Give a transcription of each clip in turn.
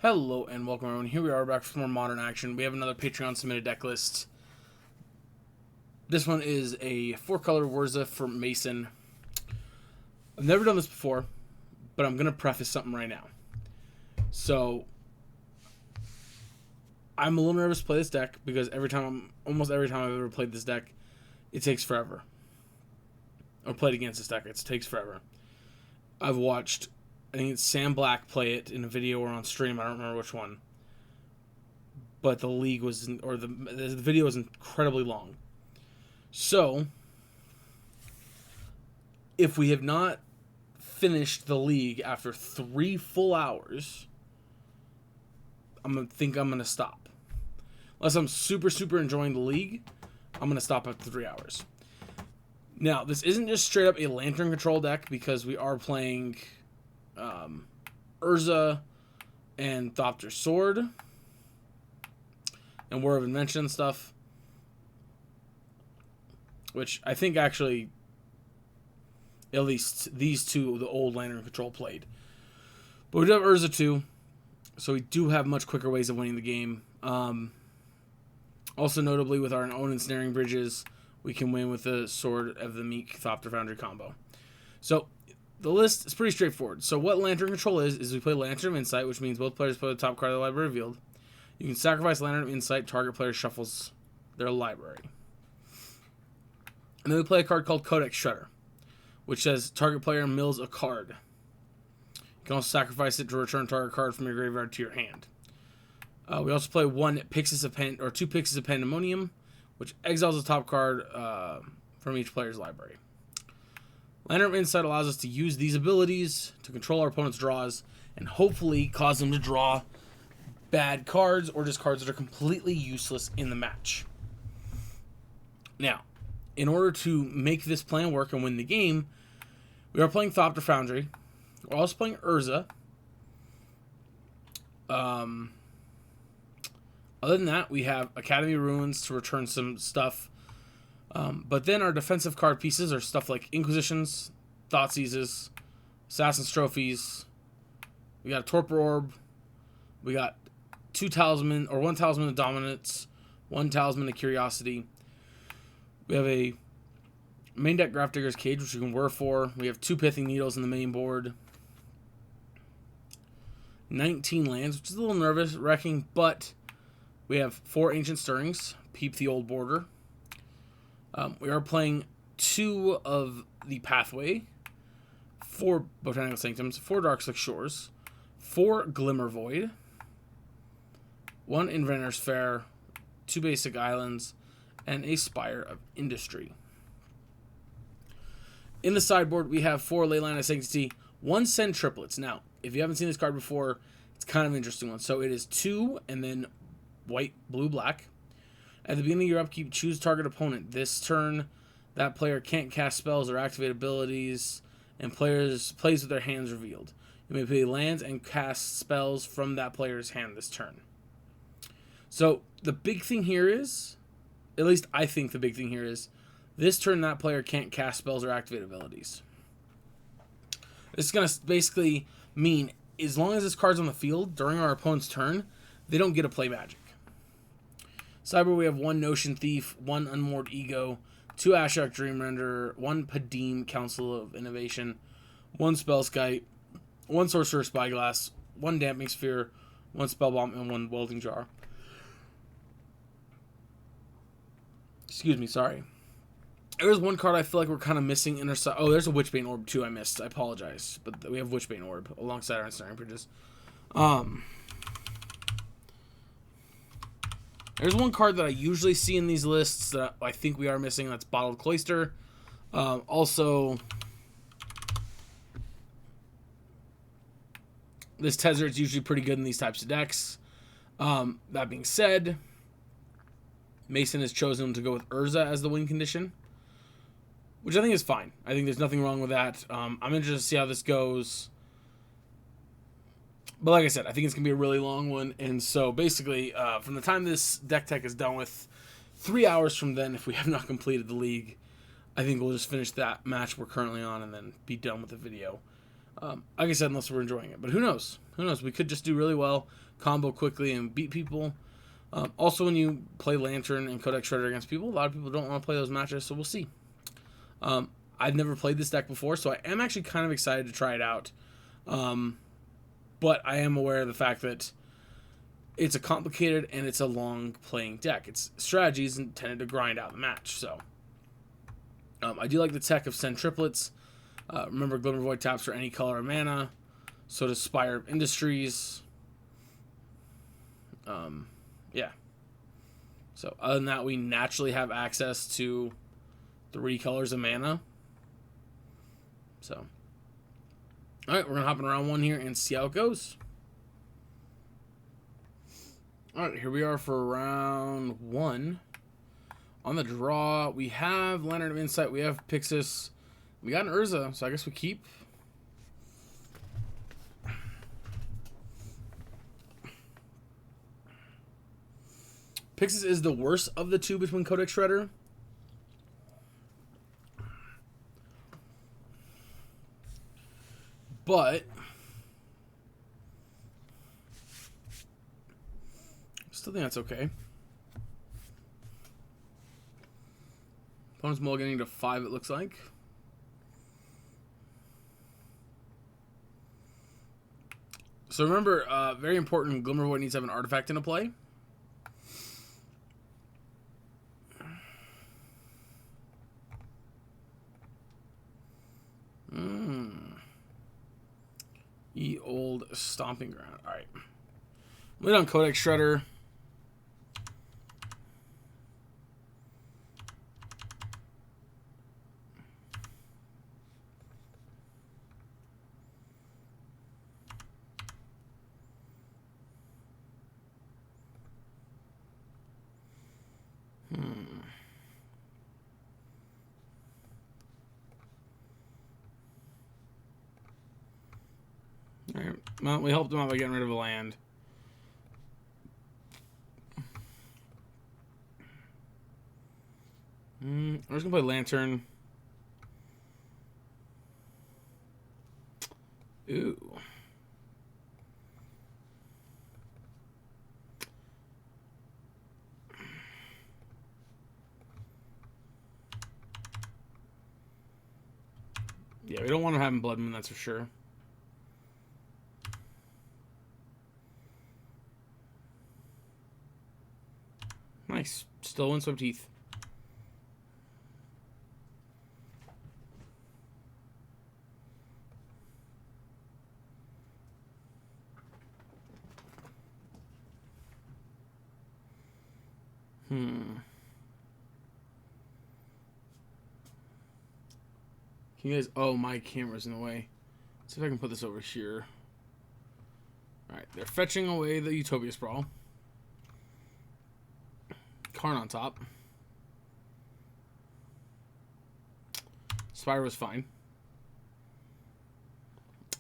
Hello and welcome everyone. Here we are back for more modern action. We have another Patreon submitted deck list. This one is a 4-color Whirza for Mason. I've never done this before, but I'm going to preface something right now. So, I'm a little nervous to play this deck because almost every time I've ever played this deck, it takes forever. Or played against this deck, it takes forever. I've watched, I think it's Sam Black play it in a video or on stream. I don't remember which one. But the league was, the video was incredibly long. So, if we have not finished the league after 3 full hours, I'm going to stop. Unless I'm super enjoying the league, I'm going to stop after 3 hours. Now, this isn't just straight up a Lantern control deck because we are playing Whirza and Thopter Sword and War of Invention and stuff, which I think actually at least these two, the old Lantern control, played. But we do have Whirza too, so we do have much quicker ways of winning the game. Also notably, with our own ensnaring bridges, we can win with the Sword of the Meek Thopter Foundry combo. So the list is pretty straightforward. So what Lantern control is we play Lantern of Insight, which means both players play the top card of the library revealed. You can sacrifice Lantern of Insight, target player shuffles their library. And then we play a card called Codex Shredder, which says target player mills a card. You can also sacrifice it to return target card from your graveyard to your hand. We also play two Pyxis of Pandemonium, which exiles the top card from each player's library. Lantern of Insight allows us to use these abilities to control our opponent's draws and hopefully cause them to draw bad cards or just cards that are completely useless in the match. Now, in order to make this plan work and win the game, we are playing Thopter Foundry. We're also playing Whirza. Other than that, we have Academy Ruins to return some stuff. But then our defensive card pieces are stuff like Inquisitions, Thoughtseizes, Assassin's Trophies. We got a Torpor Orb. We got one Talisman of Dominance, 1 Talisman of Curiosity. We have a main deck Grafdigger's Cage, which you can whir for. We have 2 Pithing Needles in the main board. 19 lands, which is a little nervous-wracking, but we have 4 Ancient Stirrings, Peep the Old Border. We are playing 2 of the Pathway, 4 Botanical Sanctums, 4 Darkslick Shores, 4 Glimmer Void, 1 Inventor's Fair, 2 Basic Islands, and a Spire of Industry. In the sideboard, we have 4 Leyline of Sanctity, 1 Send Triplets. Now, if you haven't seen this card before, it's kind of an interesting one. So it is 2 and then white, blue, black. At the beginning of your upkeep, choose target opponent. This turn, that player can't cast spells or activate abilities, and plays with their hands revealed. You may play lands and cast spells from that player's hand this turn. So the big thing here is, at least I think the big thing here is, this turn that player can't cast spells or activate abilities. This is going to basically mean, as long as this card's on the field during our opponent's turn, they don't get to play Magic. Cyber, we have 1 Notion Thief, 1 Unmoored Ego, 2 Ashok Dreamrender, 1 Padim Council of Innovation, 1 Spellskite, 1 Sorcerer Spyglass, 1 Damping Sphere, 1 Spellbomb, and 1 Welding Jar. Excuse me, sorry. There's one card I feel like we're kind of missing in our side. Oh, there's a Witchbane Orb too I missed. I apologize. But we have Witchbane Orb alongside our Ensnaring Bridges. There's one card that I usually see in these lists that I think we are missing. That's Bottled Cloister. Also, this Tezzeret is usually pretty good in these types of decks. That being said, Mason has chosen to go with Whirza as the win condition, which I think is fine. I think there's nothing wrong with that. I'm interested to see how this goes. But like I said, I think it's going to be a really long one. And so basically, from the time this deck tech is done with, 3 hours from then, if we have not completed the league, I think we'll just finish that match we're currently on and then be done with the video. Like I said, unless we're enjoying it. But who knows? Who knows? We could just do really well, combo quickly, and beat people. Also, when you play Lantern and Codex Shredder against people, a lot of people don't want to play those matches, so we'll see. I've never played this deck before, so I am actually kind of excited to try it out. But I am aware of the fact that it's a complicated and it's a long-playing deck. Its strategy is intended to grind out the match, so... I do like the tech of Send Triplets. Remember, Glimmer Void taps for any color of mana. So does Spire of Industries. Yeah. So other than that, we naturally have access to 3 colors of mana. So, alright, we're going to hop in round 1 here and see how it goes. Alright, here we are for round 1. On the draw, we have Lantern of Insight, we have Pixis, we got an Whirza, so I guess we keep. Pixis is the worst of the two between Codex Shredder. But still think that's okay. Opponent's mulliganing to 5, it looks like. So remember, very important, Glimmer Void needs to have an artifact into play. Ye old stomping ground. Alright. Lead on Codex Shredder. Alright. Well, we helped him out by getting rid of a land. We're just gonna play Lantern. Ooh. Yeah, we don't want to have him Blood Moon, that's for sure. Nice. Still Windswept Heath. Can you guys... Oh, my camera's in the way. Let's see if I can put this over here. Alright, they're fetching away the Utopia Sprawl. Karn on top. Spire was fine.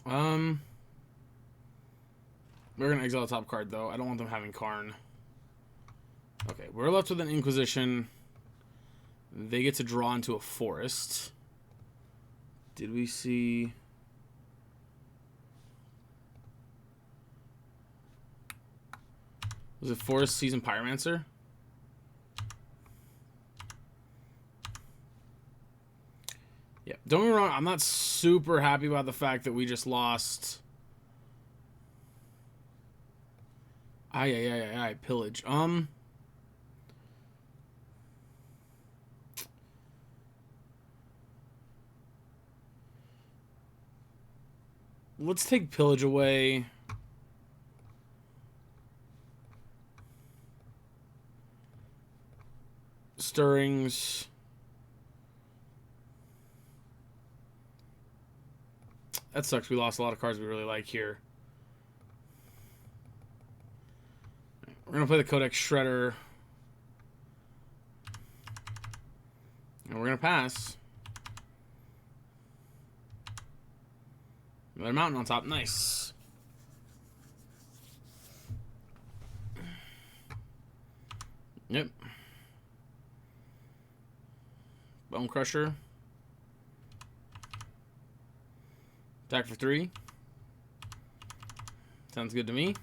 We're gonna exile the top card though. I don't want them having Karn. Okay, we're left with an Inquisition. They get to draw into a forest. Did we see... Was it Forest Season Pyromancer? Yeah, don't get me wrong, I'm not super happy about the fact that we just lost... Pillage. Let's take Pillage away. Stirrings. That sucks. We lost a lot of cards we really like here. We're going to play the Codex Shredder. And we're going to pass. Another mountain on top. Nice. Yep. Bone Crusher. Attack for 3. Sounds good to me.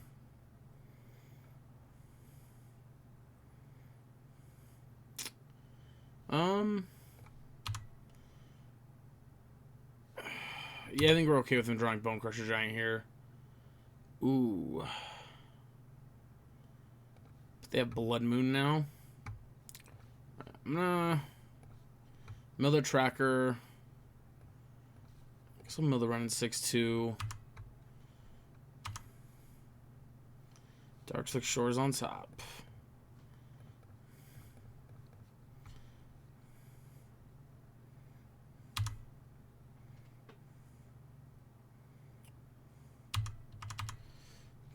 Yeah, I think we're okay with him drawing Bone Crusher Giant here. Ooh. They have Blood Moon now. I'm gonna mill the Tracker. I guess I'll mill the Run in 6/2. Darkslick Shores on top.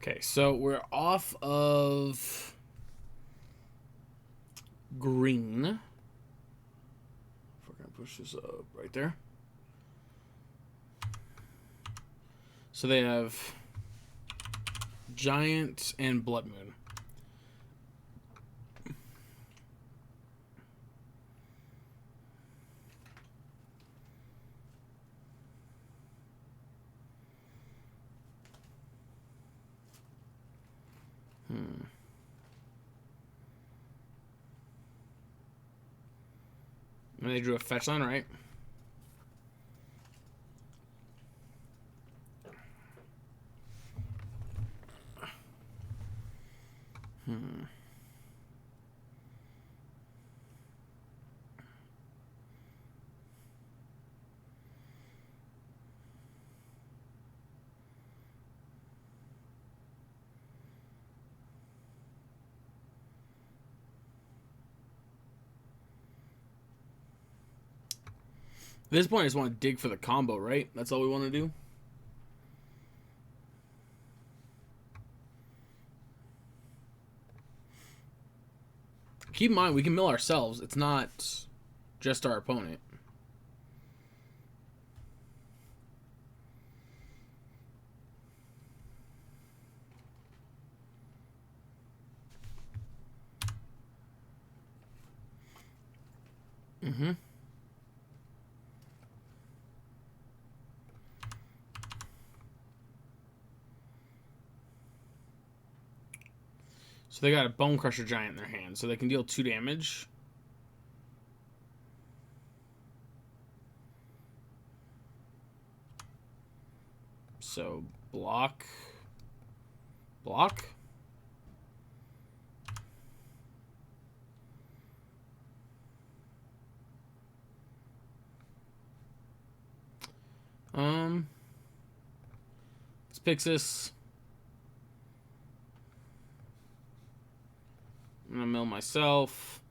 Okay, so we're off of green. We're going to push this up right there. So they have Giant and Blood Moon. And they drew a fetch line, right? At this point, I just want to dig for the combo, right? That's all we want to do. Keep in mind, we can mill ourselves. It's not just our opponent. So they got a Bone Crusher Giant in their hand, so they can deal 2 damage. So block. Block. Let's pick this. I'm gonna mill myself.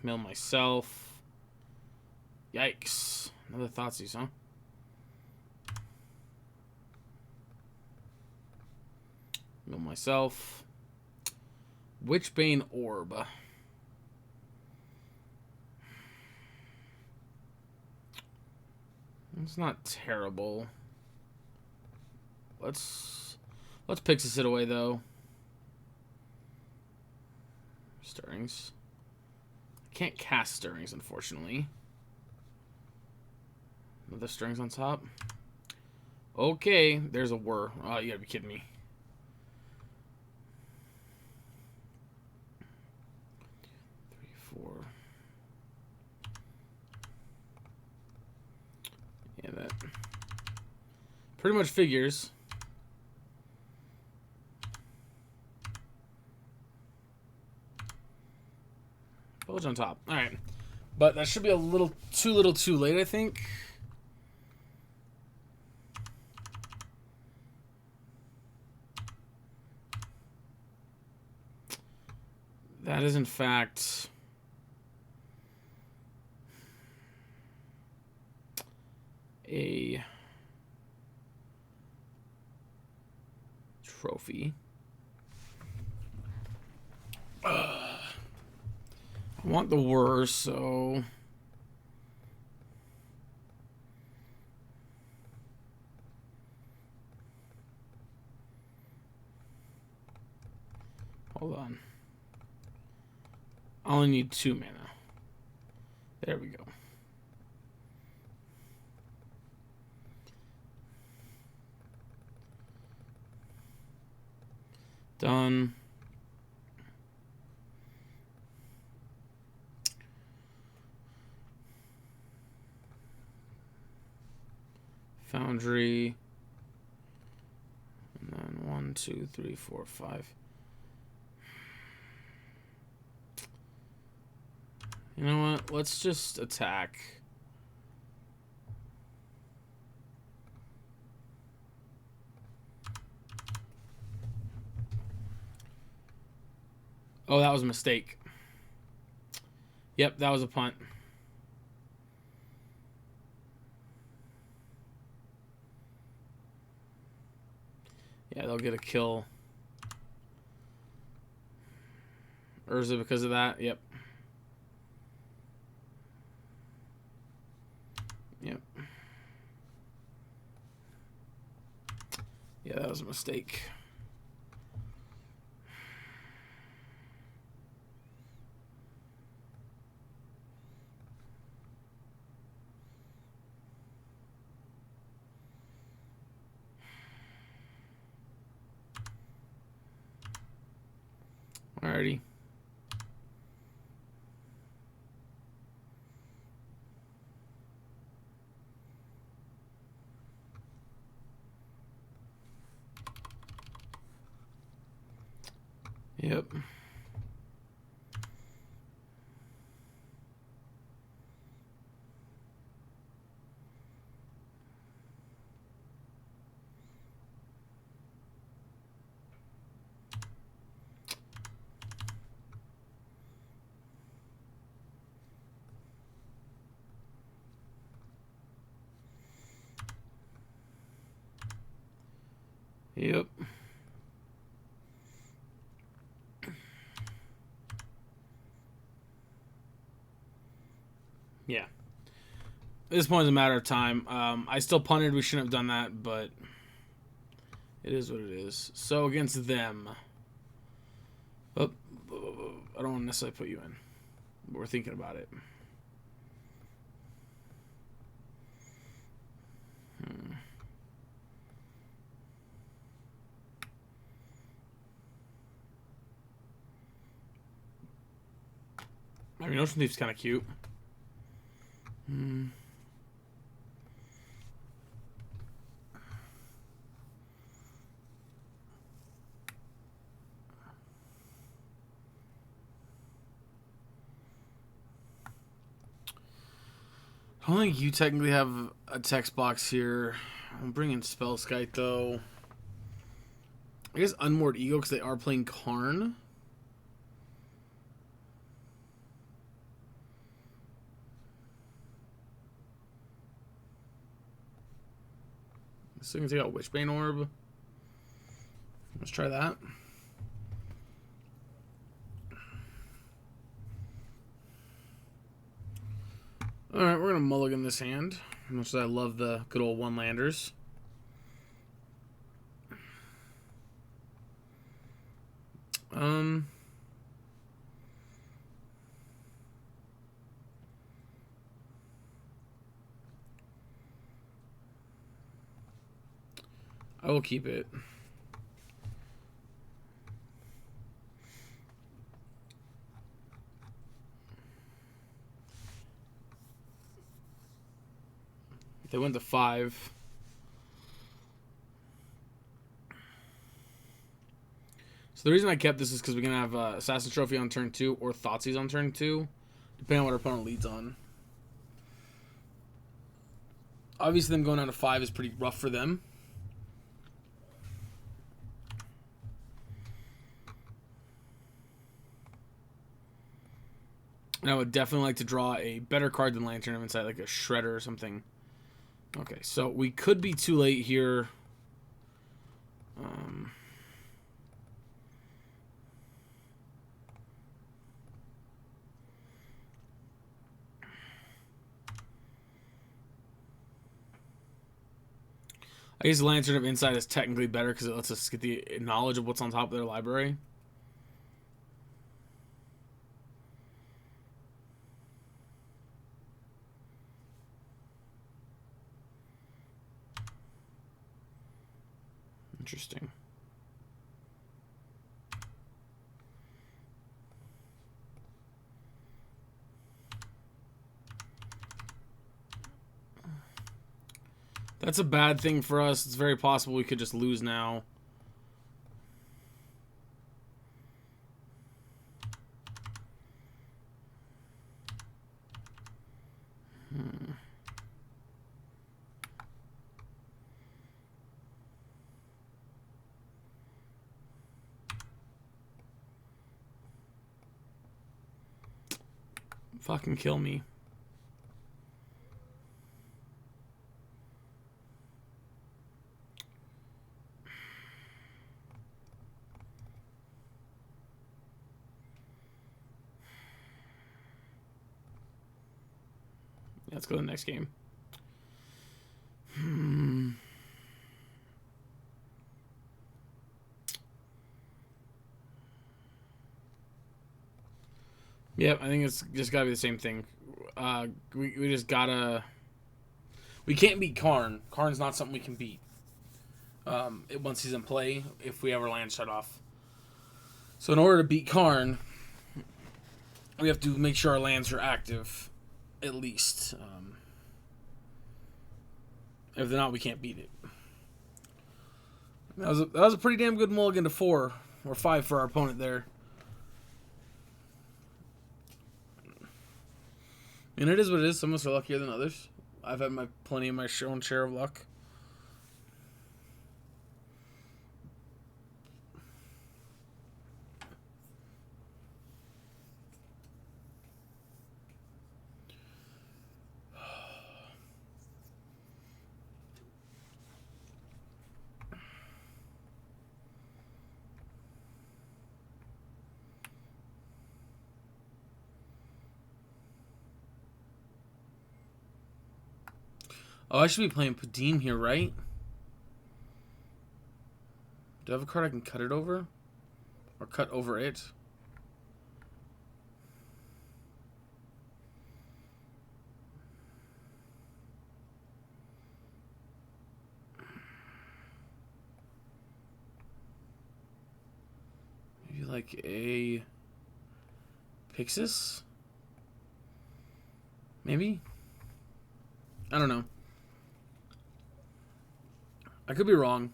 Mill myself. Yikes. Another Thoughtseize, huh? Mill myself. Witchbane Orb. It's not terrible. Let's Pixis it away though. Stirrings. I can't cast Stirrings, unfortunately. Another Stirrings on top. Okay, there's a Whir. Oh, you gotta be kidding me. Yeah, that pretty much figures. Village on top. Alright. But that should be a little too late, I think. That is, in fact, a trophy. I want the Whirza, so hold on. I only need 2 mana. There we go. Done. Foundry. And then 1, 2, 3, 4, 5. You know what? Let's just attack. Oh, that was a mistake. Yep, that was a punt. Yeah, they'll get a kill. Whirza because of that. Yep. Yep. Yeah, that was a mistake. Alrighty. Yep. Yep. Yeah. At this point, it's a matter of time. I still punted. We shouldn't have done that, but it is what it is. So against them, oh, I don't want to necessarily put you in. But we're thinking about it. I mean, Ocean Thief's kind of cute. I don't think you technically have a text box here. I'm bringing Spellskite, though. I guess Unmoored Ego, because they are playing Karn. So we can take out Witchbane Orb. Let's try that. Alright, we're going to mulligan this hand. As much as I love the good old one-landers. I will keep it. They went to 5. So the reason I kept this is because we're going to have Assassin Trophy on turn 2 or Thoughtseize on turn 2, depending on what our opponent leads on. Obviously, them going down to 5 is pretty rough for them. And I would definitely like to draw a better card than Lantern of Insight, like a Shredder or something. Okay, so we could be too late here. I guess Lantern of Insight is technically better because it lets us get the knowledge of what's on top of their library. Interesting. That's a bad thing for us. It's very possible we could just lose now. Fucking kill me. Let's go to the next game. Yep, I think it's just gotta be the same thing. We just gotta... We can't beat Karn. Karn's not something we can beat. Once he's in play, if we ever land shut off. So in order to beat Karn, we have to make sure our lands are active, at least. If they're not, we can't beat it. That was a pretty damn good mulligan to 4 or 5 for our opponent there. And it is what it is. Some of us are luckier than others. I've had plenty of my own share of luck. Oh, I should be playing Padim here, right? Do I have a card I can cut it over? Or cut over it? Maybe like a Pixis? Maybe? I don't know. I could be wrong.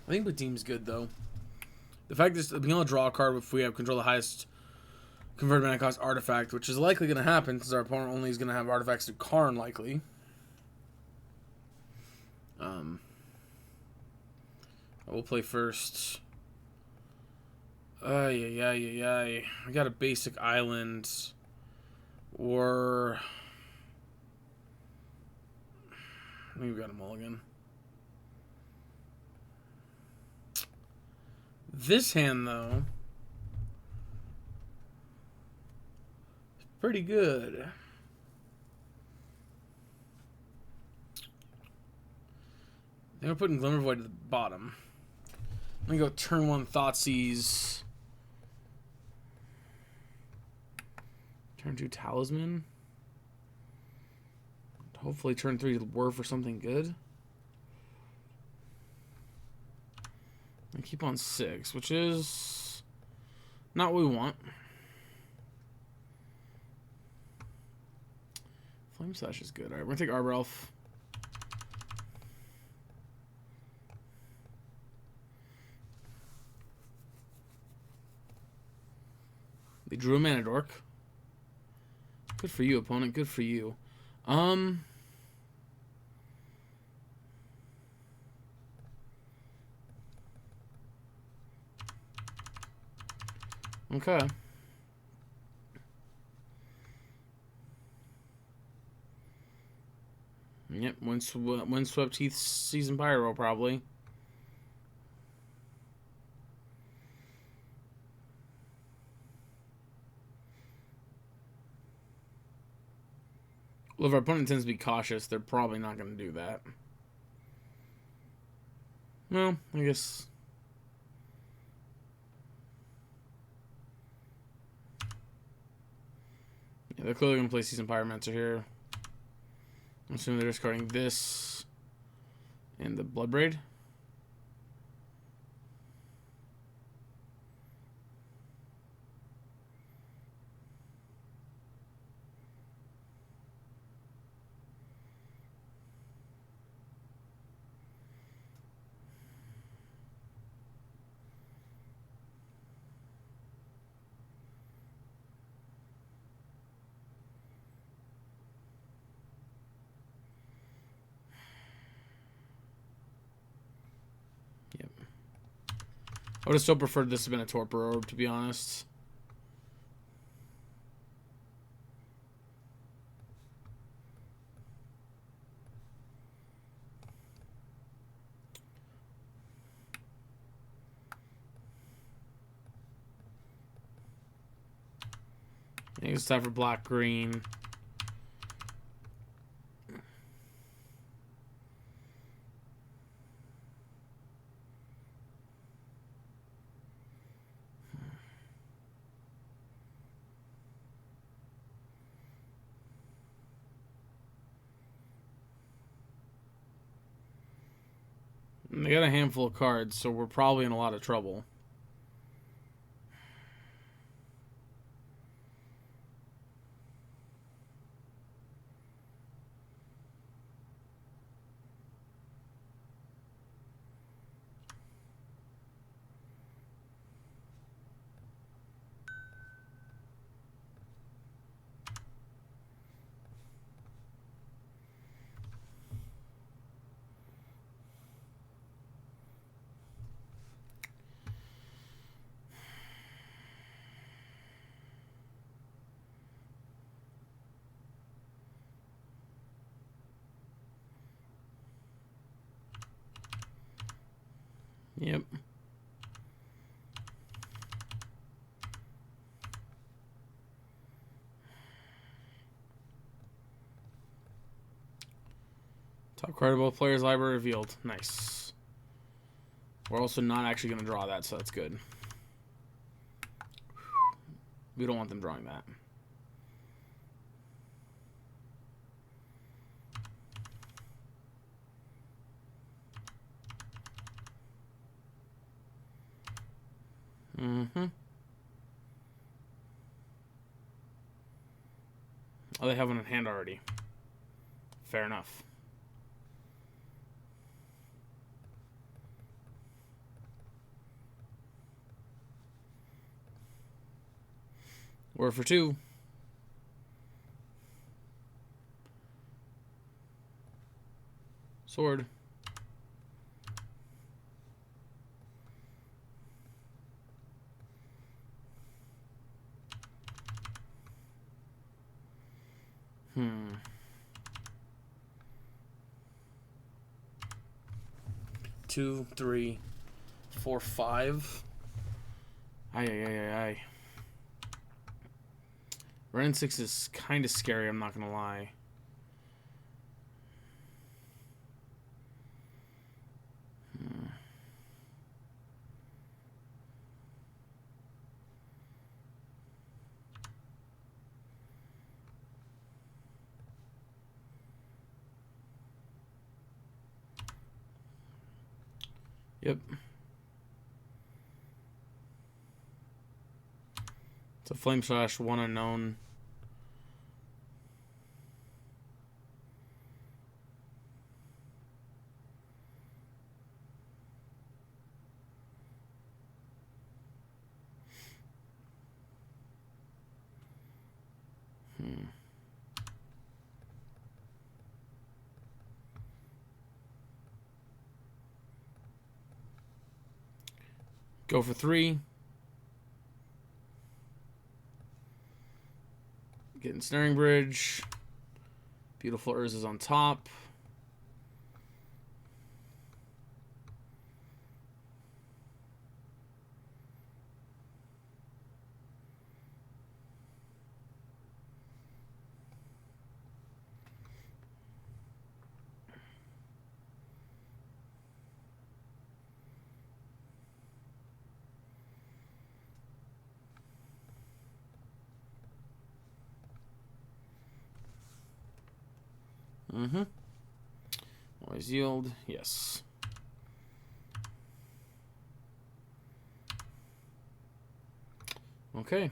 I think Padim's good, though. The fact is, being able to draw a card if we have control of the highest converted mana cost artifact, which is likely going to happen because our opponent only is going to have artifacts to Karn, likely. We'll play first. We got a basic island. Or... I think we got a mulligan. This hand, though, is pretty good. I think we're putting Glimmervoid at the bottom. I'm going to go turn 1 Thoughtseize. Turn 2 Talisman. Hopefully turn 3 Whirza for something good. And keep on 6, which is not what we want. Flame Slash is good. Alright, we're going to take Arbor Elf. They drew a Mana Dork. Good for you, opponent. Good for you. Okay. Yep, Windswept Heath Season Pyro, probably. Well, if our opponent tends to be cautious, they're probably not going to do that. Well, I guess... Yeah, they're clearly going to play Season Pyromancer here. I'm assuming they're discarding this and the Bloodbraid. I would have still preferred this to have been a Torpor Orb, to be honest. I think it's time for black-green. They got a handful of cards, so we're probably in a lot of trouble. Yep. Top card of both players' library revealed. Nice. We're also not actually going to draw that, so that's good. We don't want them drawing that. Mm-hmm. Oh, they have one in hand already. Fair enough. We're for 2. Sword. Hmm. 2, 3, 4, 5. Aye. Ren 6 is kind of scary, I'm not going to lie. Yep. It's a Flame Slash, 1 unknown. Go for 3. Getting Snaring Bridge. Beautiful Urza's on top. Mm-hmm. Always yield. Yes. Okay.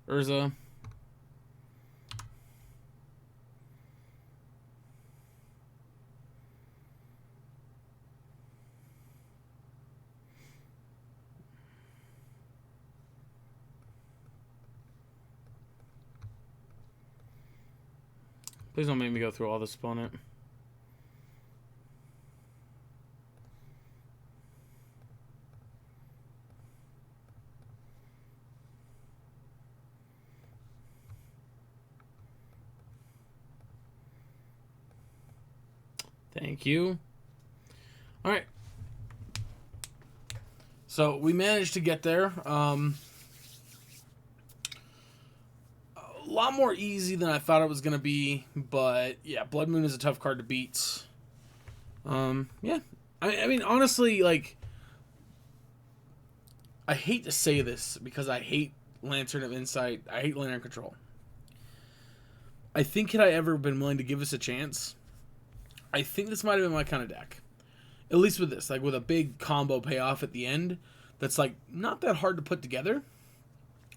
Urza. Please don't make me go through all this opponent. Thank you. All right. So we managed to get there. A lot more easy than I thought it was going to be. But, yeah, Blood Moon is a tough card to beat. Yeah. I mean, honestly, like, I hate to say this because I hate Lantern of Insight. I hate Lantern Control. I think had I ever been willing to give this a chance, I think this might have been my kind of deck. At least with this, like with a big combo payoff at the end that's like not that hard to put together.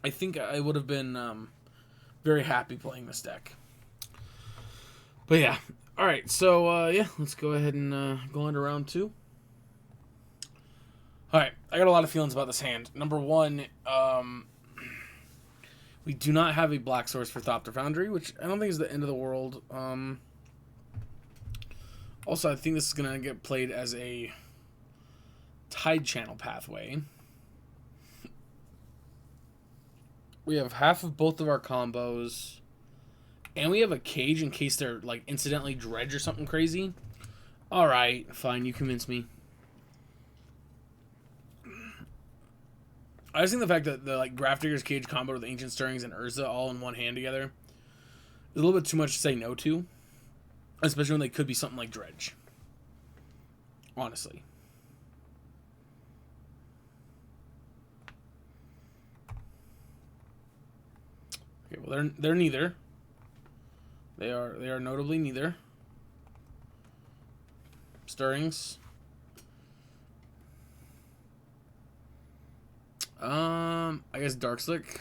I think I would have been very happy playing this deck. But yeah. Alright, so yeah, let's go ahead and go into round 2. Alright, I got a lot of feelings about this hand. Number 1, we do not have a black source for Thopter Foundry, which I don't think is the end of the world. Also, I think this is going to get played as a Tide Channel pathway. We have half of both of our combos. And we have a cage in case they're, like, incidentally dredge or something crazy. Alright, fine, you convince me. I just think the fact that the like Grafdigger's Cage combo with Ancient Stirrings and Whirza all in one hand together is a little bit too much to say no to. Especially when they could be something like Dredge. Honestly. Okay, well they're neither. They are notably neither. Stirrings. I guess Darkslick.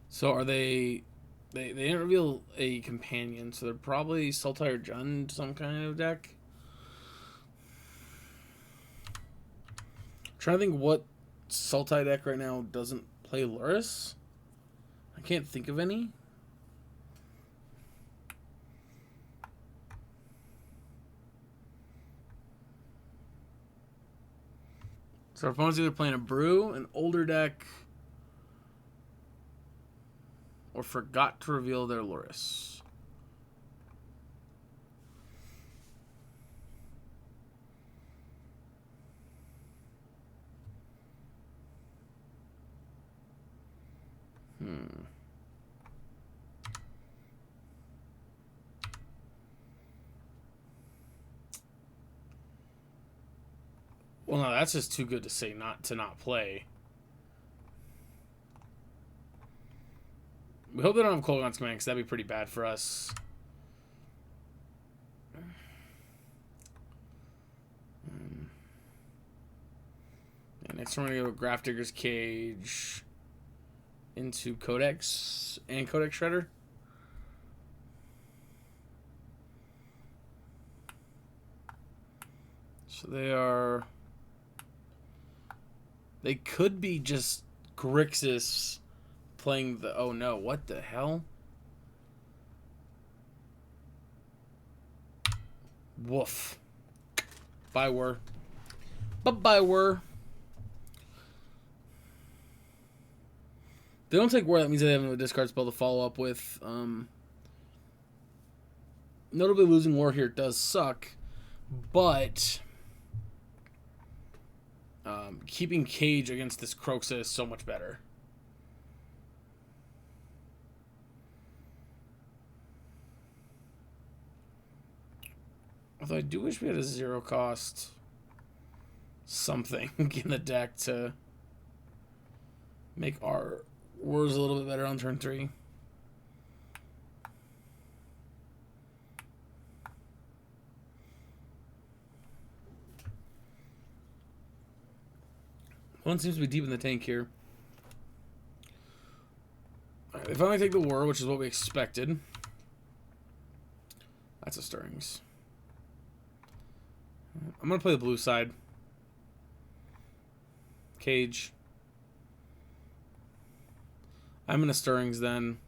So are they didn't reveal a companion, so they're probably Sultai or Jund, some kind of deck. I'm trying to think what Sultai deck right now doesn't play Lurrus. I can't think of any. So our opponent's either playing a Brew, an older deck, or forgot to reveal their Lurrus. Well, no, that's just too good to say not play. We hope they don't have Kolaghan's Command, because that'd be pretty bad for us. And next we're going to go Grafdigger's Cage into Codex and Codex Shredder. So they could be just Grixis playing the... Oh no, what the hell? Woof. Bye, Whir. Bye-bye, Whir. They don't take Whir, that means they have a discard spell to follow up with. Notably, losing Whir here does suck, but... keeping Cage against this Croxa is so much better. Although I do wish we had a 0-cost something in the deck to make our Whirs a little bit better on turn 3. One seems to be deep in the tank here. Alright, they finally take the Whir, which is what we expected. That's a Stirrings. I'm going to play the blue side. Cage. I'm going to Stirrings then.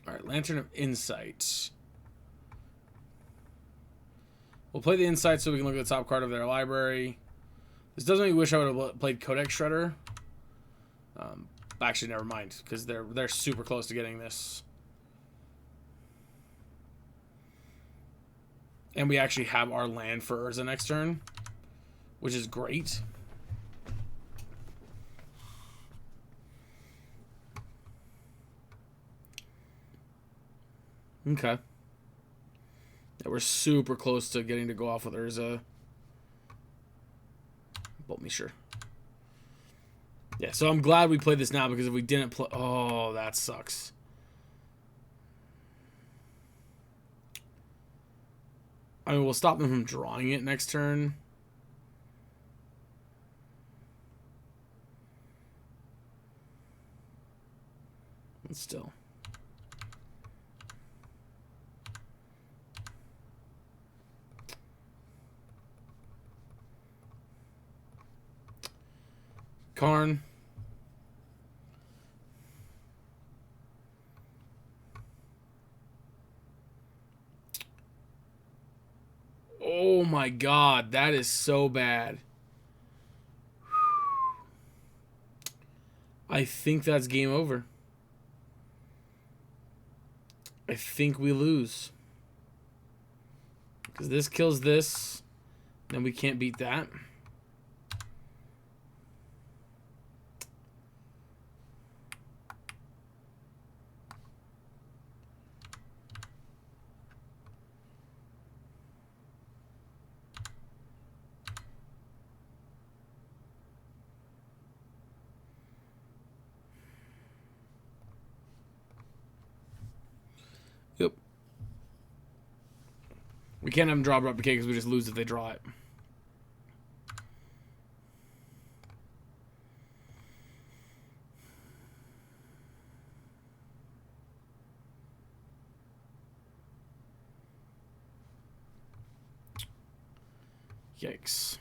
Alright, Lantern of Insight. We'll play the Insight so we can look at the top card of their library. This does make me wish I would have played Codex Shredder. Actually, never mind, because they're super close to getting this. And we actually have our land for Urza next turn, which is great. Okay. Yeah, we're super close to getting to go off with Urza. Bolt me, sure. Yeah, so I'm glad we played this now, because if we didn't play... Oh, that sucks. I mean, we'll stop them from drawing it next turn. But still. Karn. Oh my god, that is so bad. I think that's game over. I think we lose. Because this kills this. Then we can't beat that. Yep. We can't have them draw replicate because we just lose if they draw it. Yikes.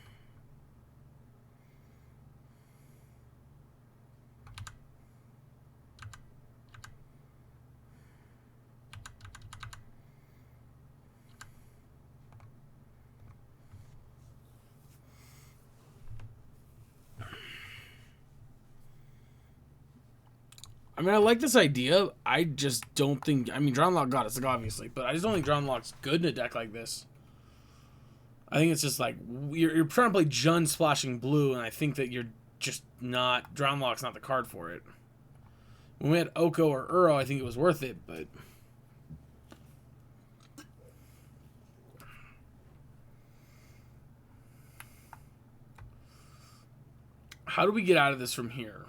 I mean, I like this idea. I just don't think... I mean, Drownlock got us, like, obviously. But I just don't think Drownlock's good in a deck like this. I think it's just like... You're trying to play Jund splashing blue, and I think that you're just not... Drownlock's not the card for it. When we had Oko or Uro, I think it was worth it, but... How do we get out of this from here?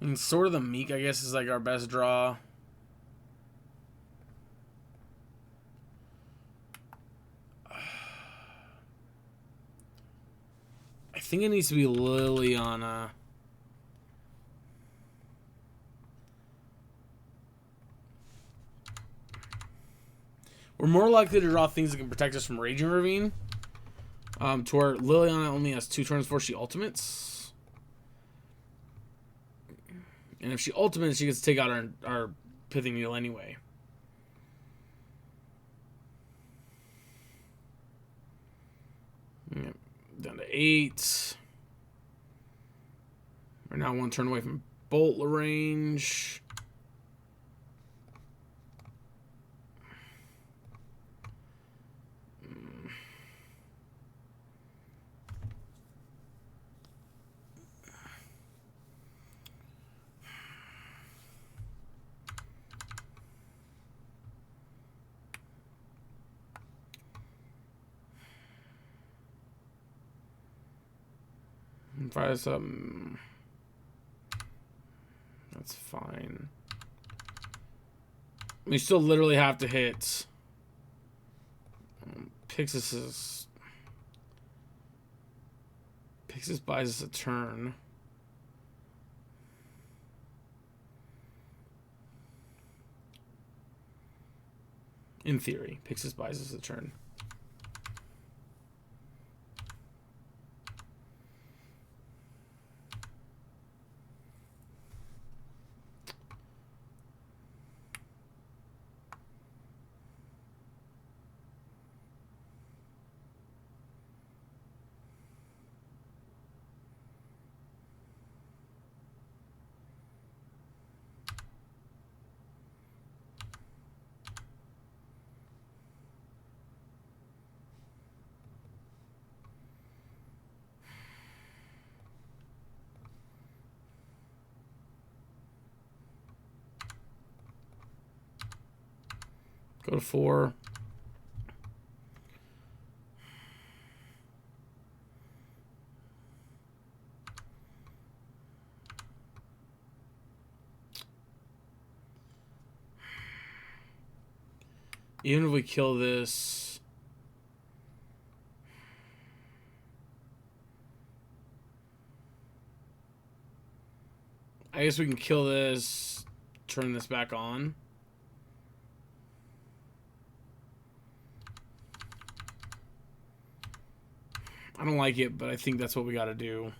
And Sword of the Meek, I guess, is like our best draw. I think it needs to be Liliana. We're more likely to draw things that can protect us from Raging Ravine. To where Liliana only has 2 turns before she ultimates. And if she ultimates, she gets to take out our Pithing Needle anyway. Yep. Down to 8. We're now 1 turn away from Bolt range. Fire something. That's fine. We still literally have to hit. Pixis buys us a turn. In theory, Pixis buys us a turn. Go to 4. Even if we kill this, I guess we can kill this, turn this back on. I don't like it, but I think that's what we got to do.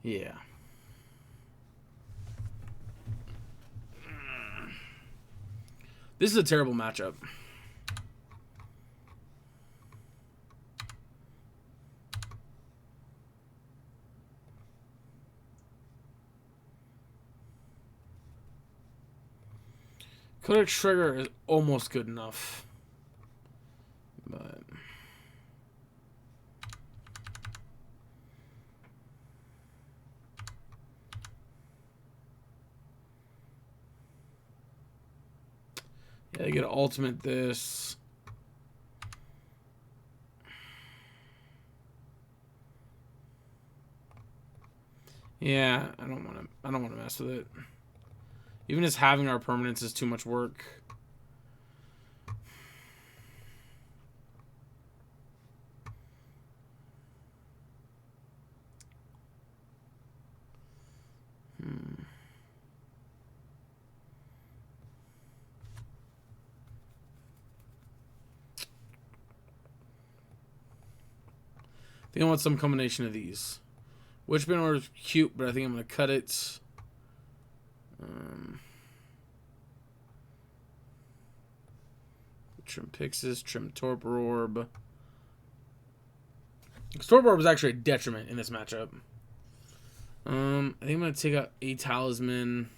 Yeah. This is a terrible matchup. Codex Trigger is almost good enough. But yeah, they get to ultimate this. Yeah, I don't want to mess with it. Even just having our permanents is too much work. I think I want some combination of these. Witchbane order is cute, but I think I'm going to cut it. Trim Pixis, trim Torpor Orb. Torpor Orb is actually a detriment in this matchup. I think I'm going to take out a Talisman.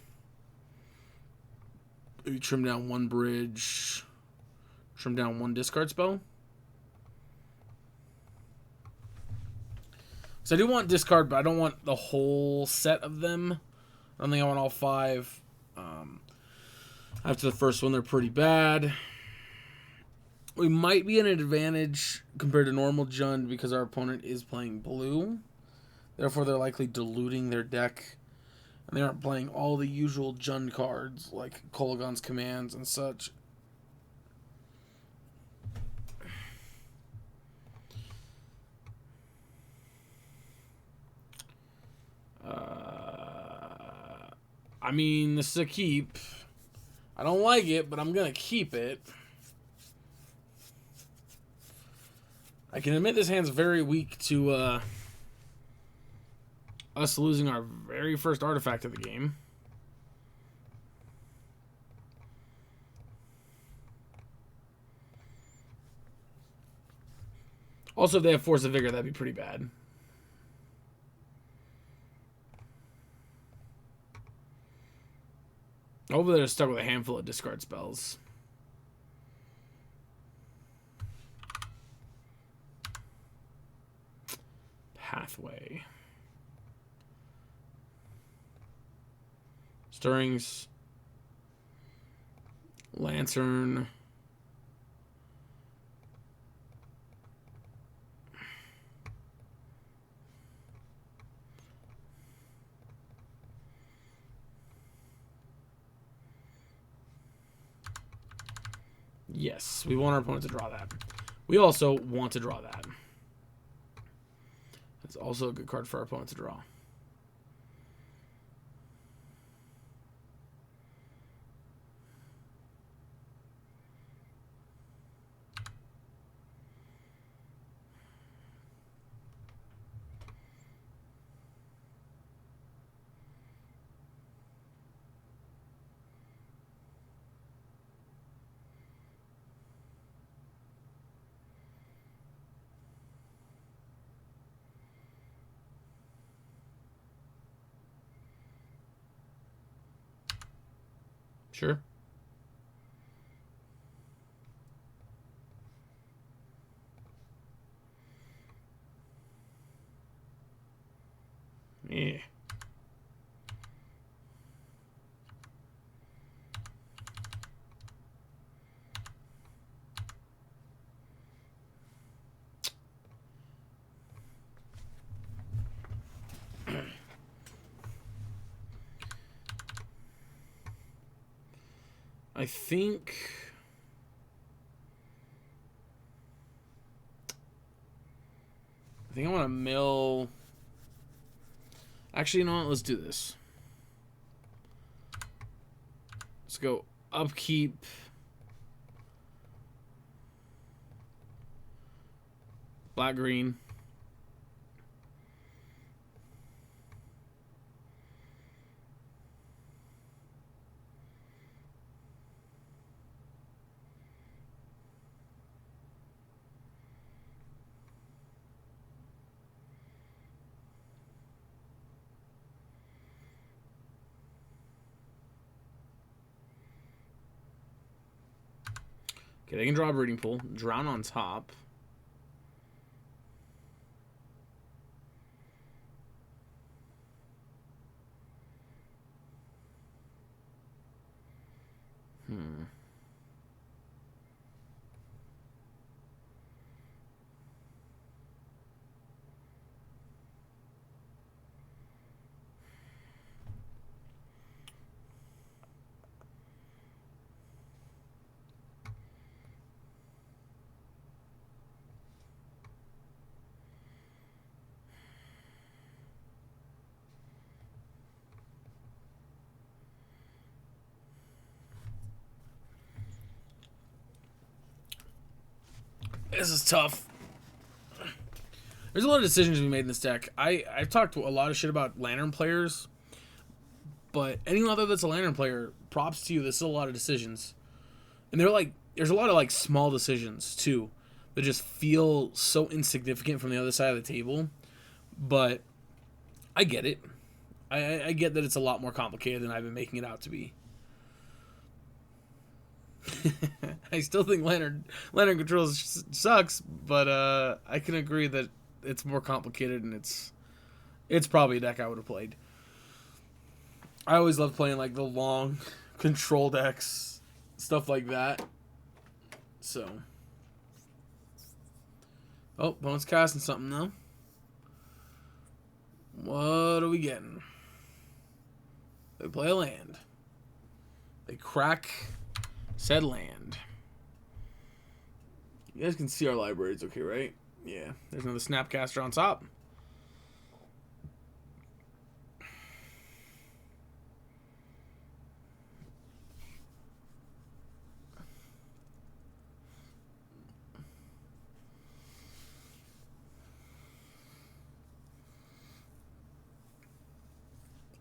Maybe trim down 1 bridge. Trim down 1 discard spell. So I do want discard, but I don't want the whole set of them. I don't think I want all 5. After the first one, they're pretty bad. We might be at an advantage compared to normal Jund because our opponent is playing blue. Therefore, they're likely diluting their deck. And they aren't playing all the usual Jund cards like Kolaghan's Commands and such. I mean, this is a keep. I don't like it, but I'm going to keep it. I can admit this hand's very weak to us losing our very first artifact of the game. Also, if they have Force of Vigor, that'd be pretty bad. Hopefully they're stuck with a handful of discard spells. Pathway. Stirrings. Lantern. Yes, we want our opponent to draw that. We also want to draw that. It's also a good card for our opponent to draw. Sure. Yeah. I think I want to mill. Actually, you know what? Let's do this. Let's go upkeep. Black green. Okay, they can draw a breeding pool. Drown on top. This is tough. There's a lot of decisions to be made in this deck. I've talked a lot of shit about Lantern players, but anyone other that's a Lantern player, props to you. This is a lot of decisions, and they're like, there's a lot of like small decisions too that just feel so insignificant from the other side of the table. But I get it. I get that it's a lot more complicated than I've been making it out to be. I still think Lantern Controls sucks, but I can agree that it's more complicated, and it's probably a deck I would have played. I always love playing like the long control decks, stuff like that. So, oh, opponent's casting something though. What are we getting? They play a land. They crack said land. You guys can see our libraries, okay, right? Yeah. There's another Snapcaster on top.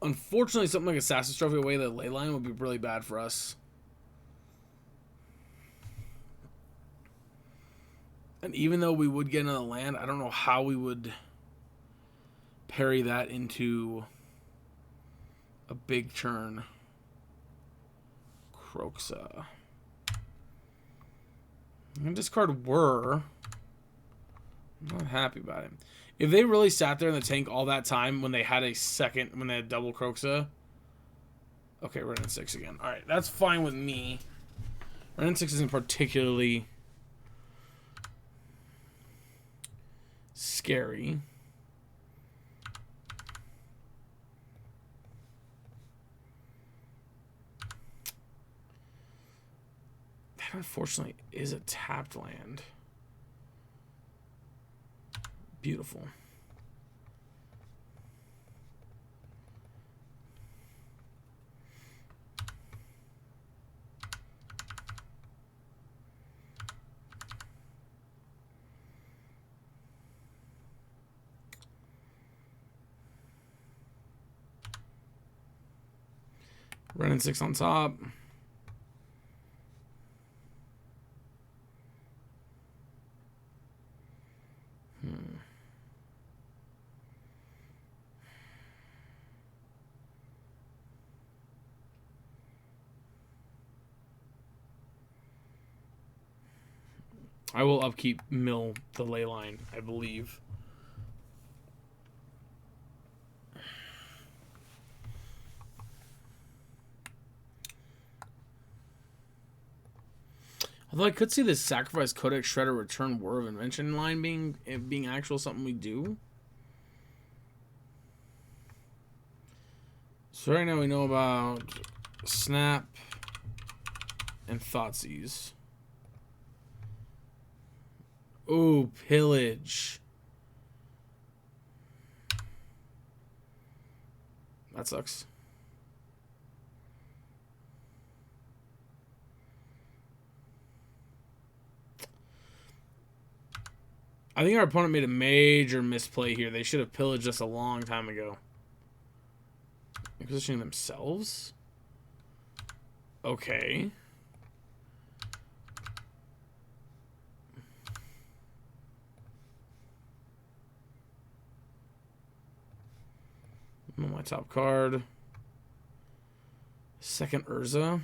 Unfortunately, something like Assassin's Trophy away the ley line would be really bad for us. And even though we would get another land, I don't know how we would parry that into a big turn. Croxa. I'm going to discard Whir. I'm not happy about it. If they really sat there in the tank all that time when they had a second, when they had double Croxa. Okay, we're in 6 again. Alright, that's fine with me. Renin 6 isn't particularly scary. That unfortunately is a tapped land. Beautiful. Running 6 on top. I will upkeep mill the ley line, I believe. Although I could see this sacrifice Codex Shredder return War of Invention line being actual something we do. So right now we know about Snap and Thoughtseize. Ooh, Pillage. That sucks. I think our opponent made a major misplay here. They should have pillaged us a long time ago. They're positioning themselves? Okay. On my top card. Second Whirza.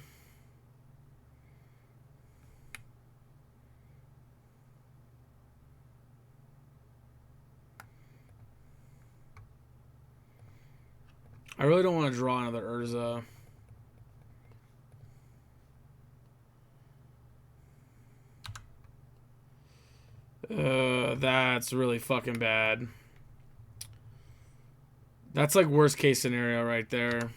I really don't want to draw another Whirza. That's really fucking bad. That's like worst case scenario right there.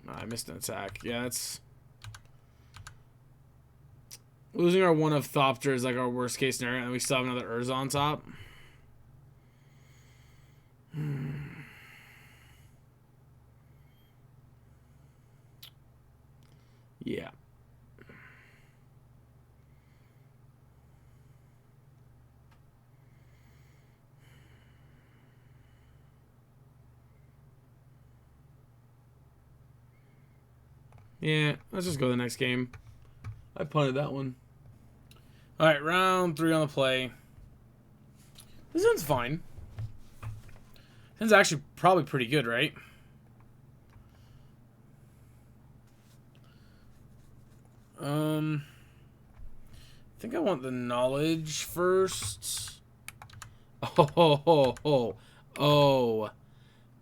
I missed an attack. Yeah, that's... Losing our one of Thopter is like our worst case scenario, and we still have another Whirza on top. Yeah. Yeah, let's just go to the next game. I punted that one. Alright, round 3 on the play. This one's fine. This one's actually probably pretty good, right? I think I want the knowledge first. Oh, oh, oh, oh, oh,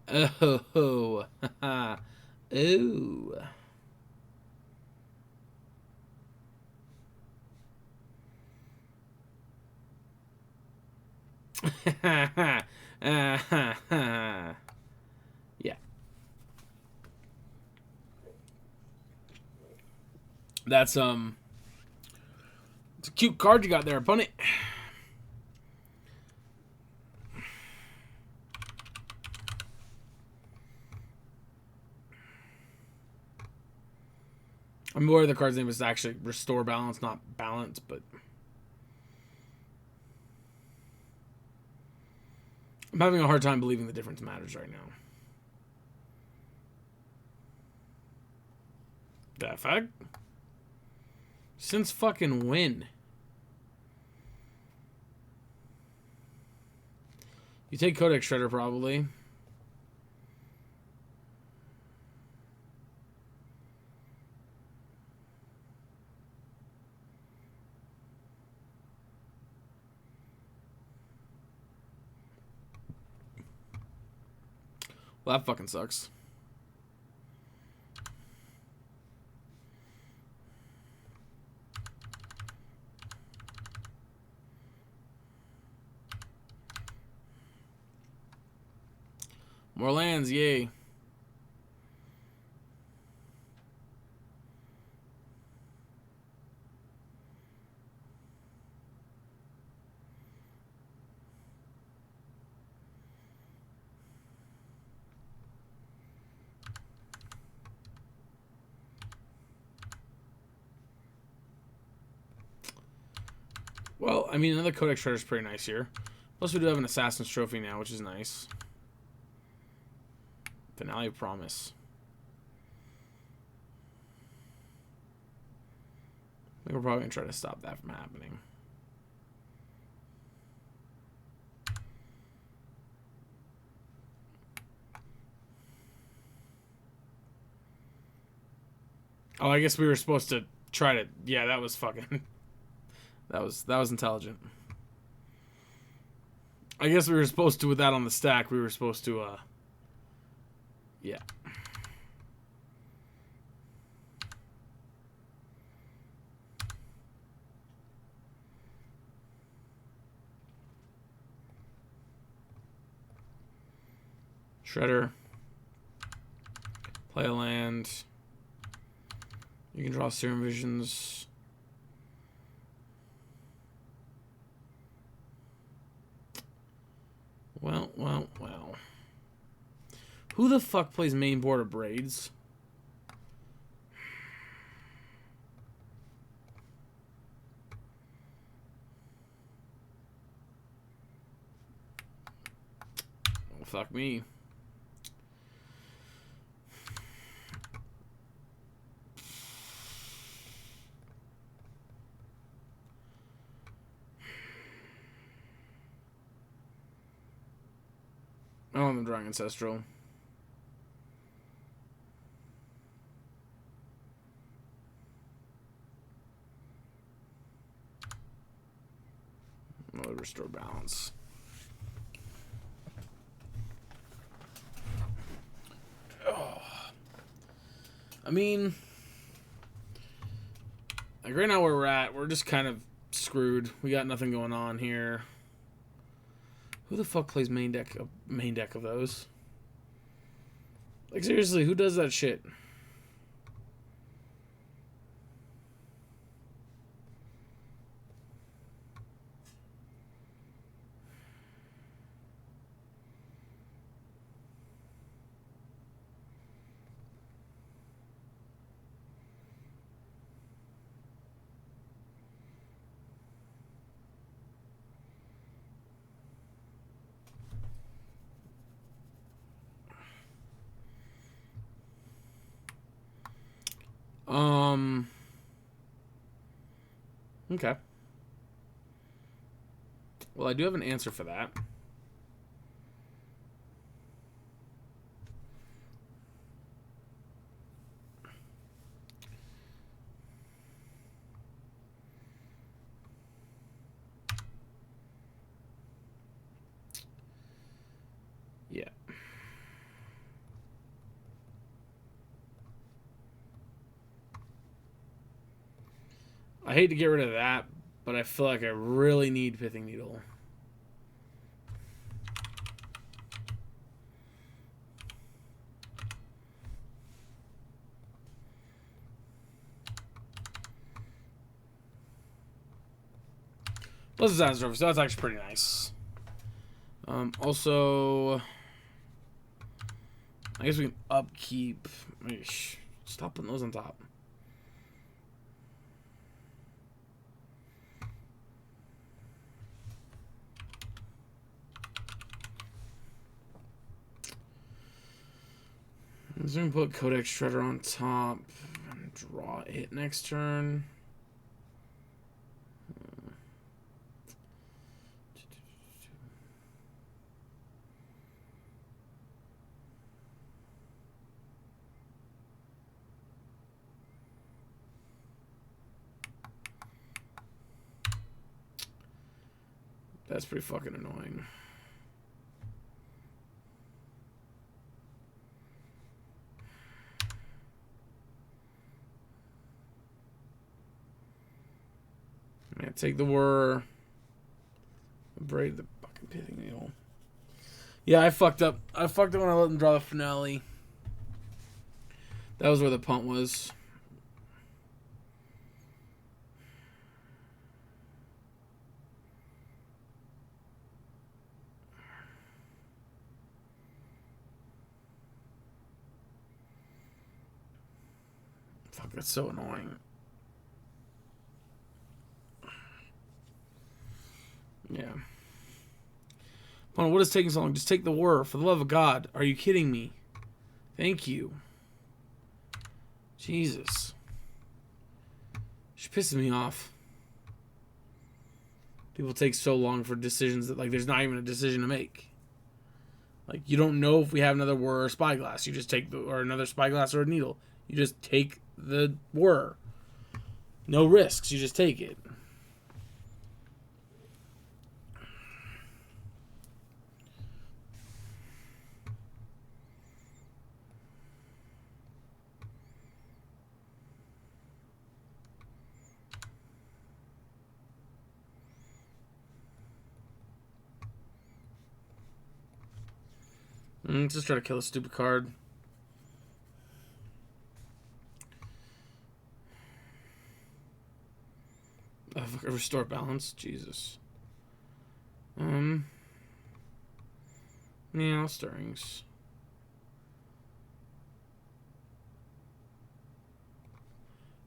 oh, oh, ooh. Yeah. That's it's a cute card you got there, opponent. I'm aware the card's name is actually Restore Balance, not Balance, but I'm having a hard time believing the difference matters right now. The fuck? Since fucking when? You take Codex Shredder, probably. Well, that fucking sucks. More lands, yay. Well, I mean, another Codex Shredder is pretty nice here. Plus, we do have an Assassin's Trophy now, which is nice. Finale of Promise. I think we're probably going to try to stop that from happening. Oh, I guess we were supposed to try to... Yeah, that was fucking... that was intelligent. I guess we were supposed to, with that on the stack, we were supposed to, yeah. Shredder. Play a land. You can draw Serum Visions. Well. Who the fuck plays main board of Braids? Well, fuck me. Oh, I'm drawing Ancestral. I'll restore balance. Oh. I mean, like right now where we're at, we're just kind of screwed. We got nothing going on here. Who the fuck plays main deck of those? Like seriously, who does that shit? Okay. Well, I do have an answer for that. Yeah. I hate to get rid of that, but I feel like I really need Pithing Needle. Plus the Surface, so that's actually pretty nice. Also, I guess we can upkeep. Stop putting those on top. I'm just gonna put Codex Shredder on top and draw it next turn. That's pretty fucking annoying. I'm gonna take the Whir. Braid the fucking Pithing Needle. Yeah, I fucked up. I fucked up when I let them draw the finale. That was where the punt was. Fuck, that's so annoying. Yeah. Opponent, what is taking so long? Just take the Whir, for the love of God. Are you kidding me? Thank you. Jesus. She pisses me off. People take so long for decisions that, like, there's not even a decision to make. Like, you don't know if we have another Whir or Spyglass. You just take the, or another Spyglass or a Needle. You just take the Whir. No risks. You just take it. Just try to kill a stupid card. Restore balance. Jesus. Yeah, stirrings.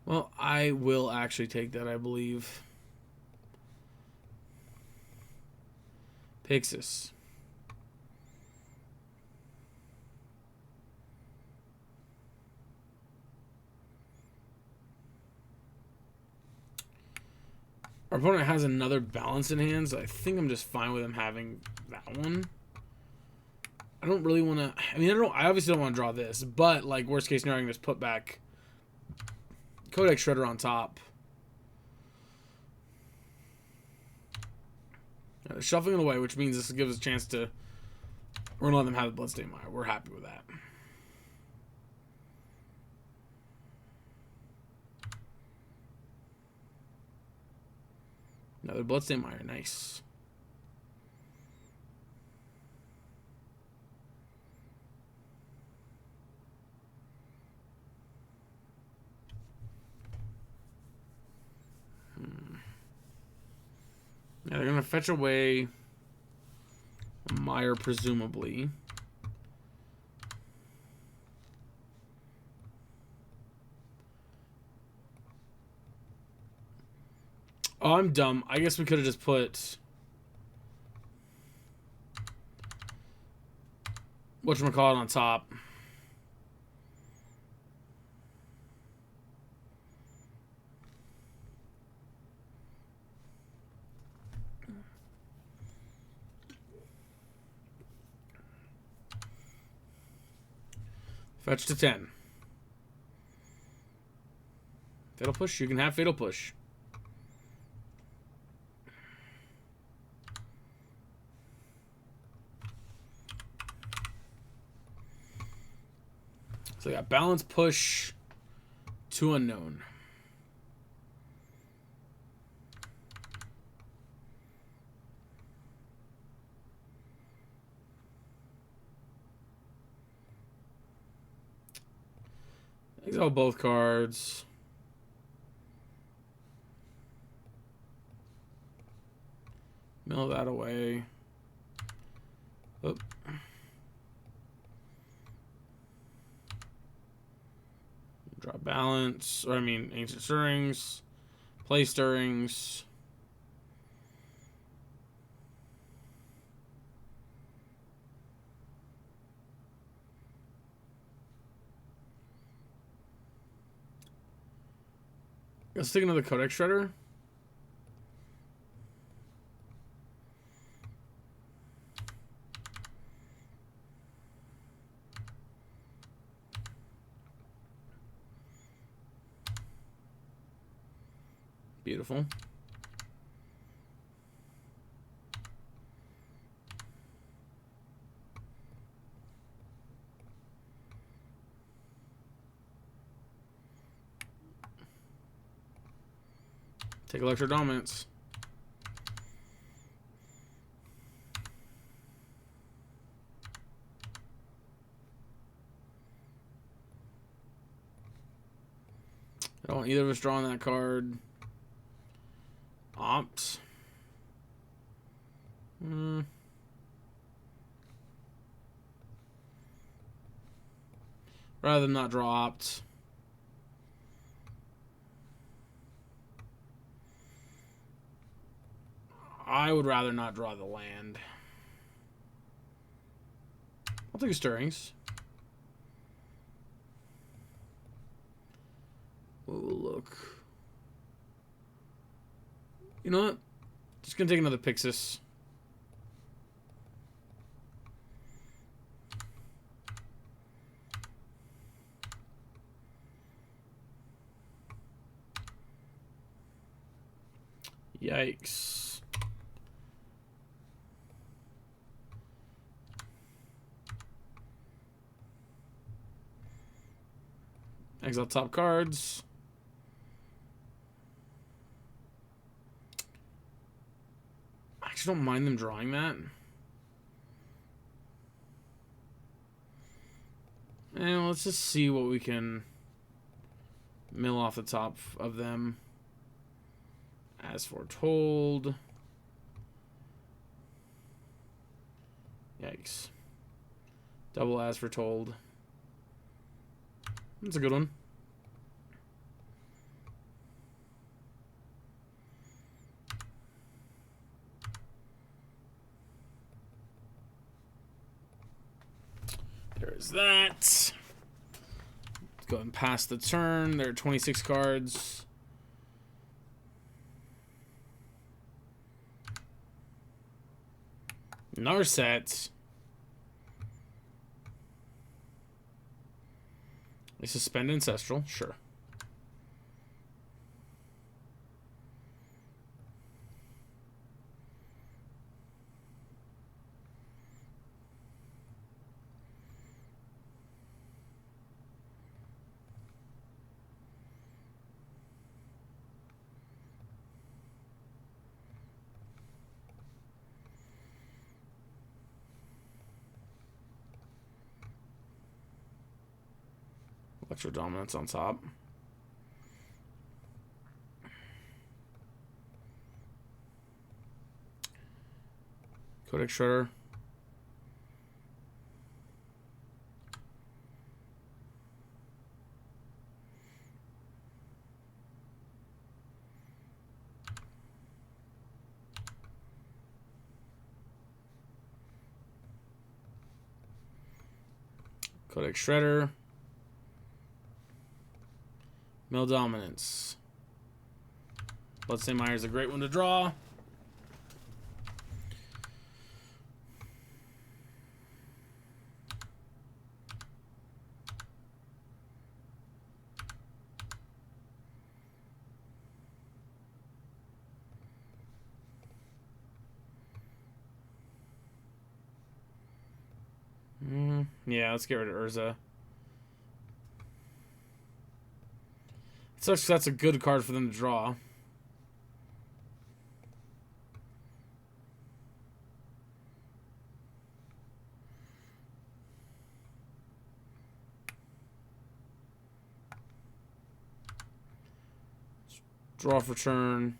Well, I will actually take that, I believe. Pixis. Our opponent has another balance in hand, so I think I'm just fine with him having that one. I don't really want to... I mean, I obviously don't want to draw this, but, like, worst case scenario, I can just put back Codex Shredder on top. They're shuffling it away, which means this gives us a chance to... We're going to let them have the Bloodstained Mire. We're happy with that. Another Bloodstained Mire. Nice. Yeah, they're going to fetch away a Mire, presumably. Oh, I'm dumb. I guess we could have just put... whatchamacallit on top. Fetch to 10. Fatal Push. You can have Fatal Push. So I got Balance, Push, to Unknown. Exile both cards. Mill that away. Oop. Draw Balance, or I mean Ancient Stirrings. Play Stirrings. Let's take another Codex Shredder. Beautiful. Take Electro Dominance. I don't want either of us drawing that card. Opt. Rather than not draw Opt. I would rather not draw the land. I'll take a Stirrings. Oh, look. You know what? Just gonna take another Pixis. Yikes. Exile top cards. I actually don't mind them drawing that. And let's just see what we can mill off the top of them. As foretold. Yikes. Double as foretold. That's a good one. There's that. Let's go and pass the turn. There are 26 cards. Narset. We suspend Ancestral, sure. Electro Dominance on top. Codex Shredder. Codex Shredder. Mill Dominance. Bloodstained Mire is a great one to draw. Yeah, let's get rid of Whirza. It sucks 'cause that's a good card for them to draw. Draw for turn.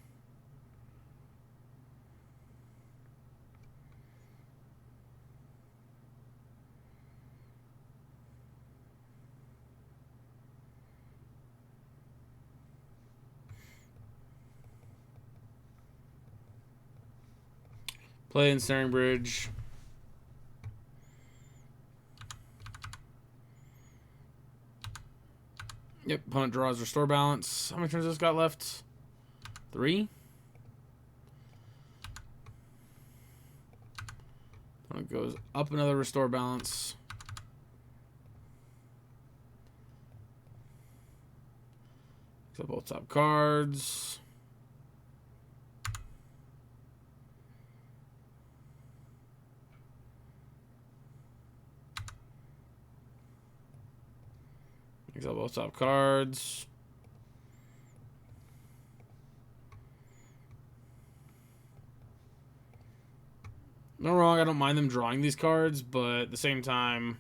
Play Ensnaring Bridge. Yep, opponent draws Restore Balance. How many turns this got left? 3. Opponent goes up another Restore Balance. So both top cards. Exile both top cards. No wrong, I don't mind them drawing these cards, but at the same time,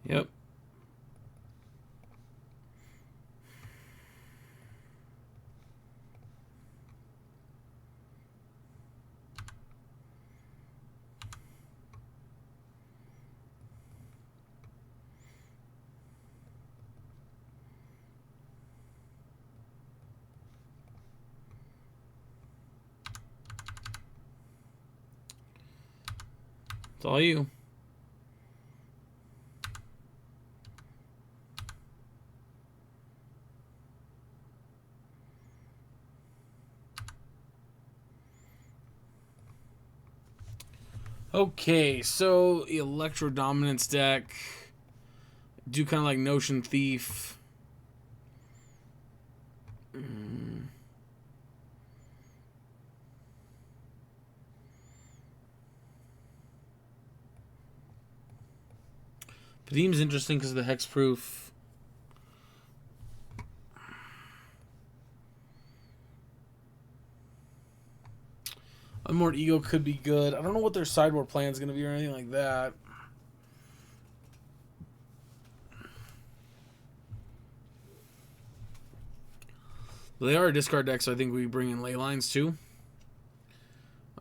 Yep. It's all you. Okay, so Electro Dominance deck. Do kind of like Notion Thief. Padeem's interesting because of the hexproof. Unmoored Ego could be good. I don't know what their sideboard plan is going to be or anything like that. But they are a discard deck, so I think we bring in Ley Lines too.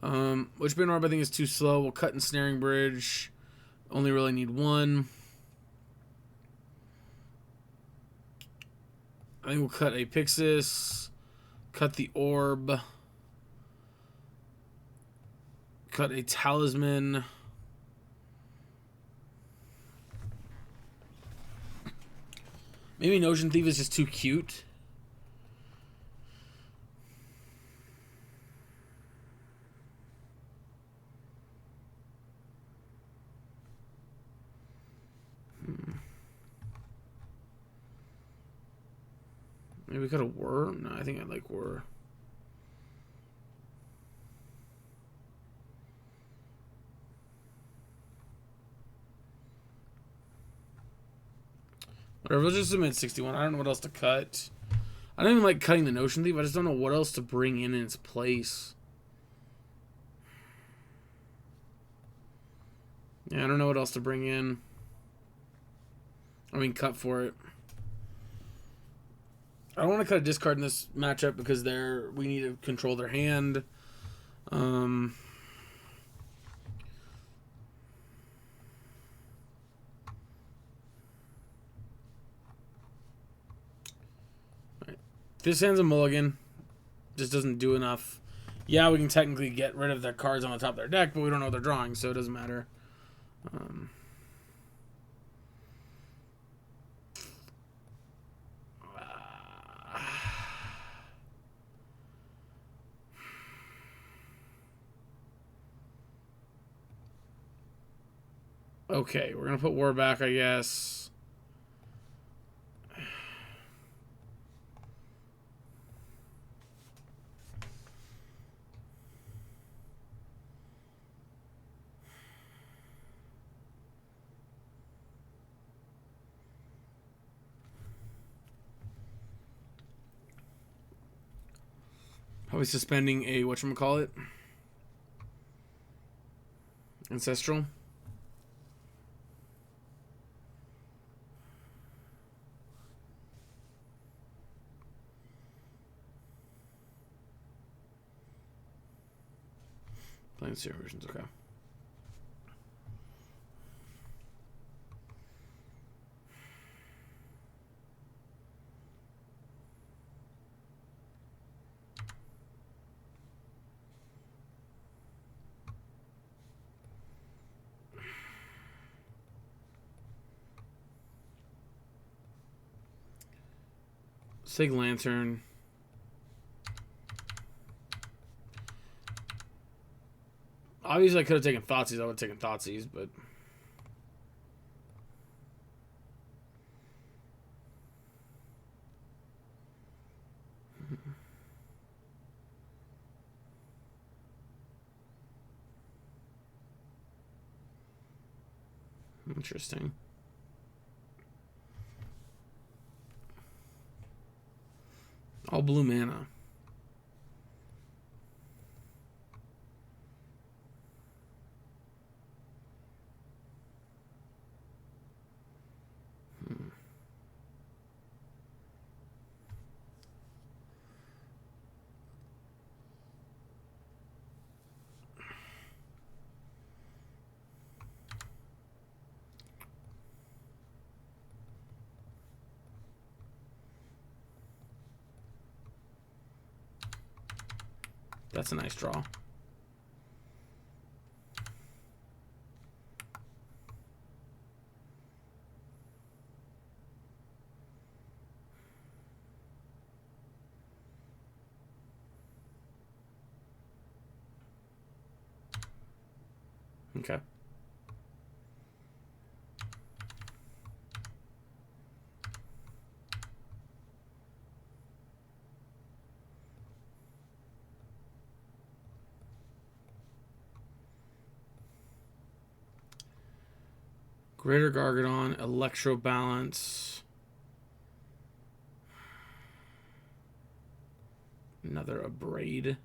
Witchbane Orb I think is too slow. We'll cut Ensnaring Bridge. Only really need one. I think we'll cut a Pixis. Cut the Orb. Cut a Talisman. Maybe Notion Thief is just too cute. Maybe we cut a Whir? No, I think I like Whir. Whatever, we'll just submit 61. I don't know what else to cut. I don't even like cutting the Notion Thief. I just don't know what else to bring in its place. Yeah, I don't know what else to bring in. I mean, cut for it. I don't want to cut a discard in this matchup because we need to control their hand. Right. This hand's a mulligan. Just doesn't do enough. Yeah, we can technically get rid of their cards on the top of their deck, but we don't know what they're drawing, so it doesn't matter. Okay, we're going to put War back, I guess. Probably suspending a, whatchamacallit? Ancestral. Playing zero versions, okay. Sig Lantern. Obviously, I could have taken Thoughtseize. I would have taken Thoughtseize, but... Interesting. All blue mana. That's a nice draw. Okay. Greater Gargadon, Electro Balance. Another Abrade.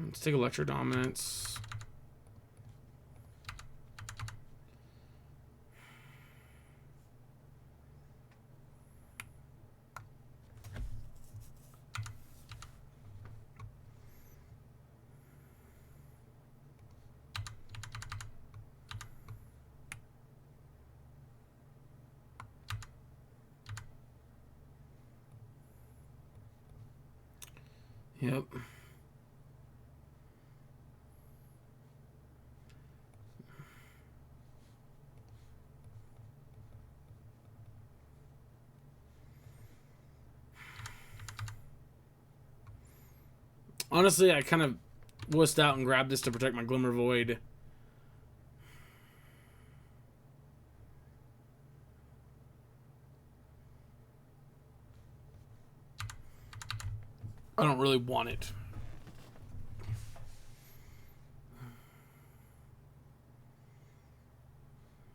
Let's take Electro Dominance. Yep. Honestly, I kind of wussed out and grabbed this to protect my Glimmer Void. I don't really want it.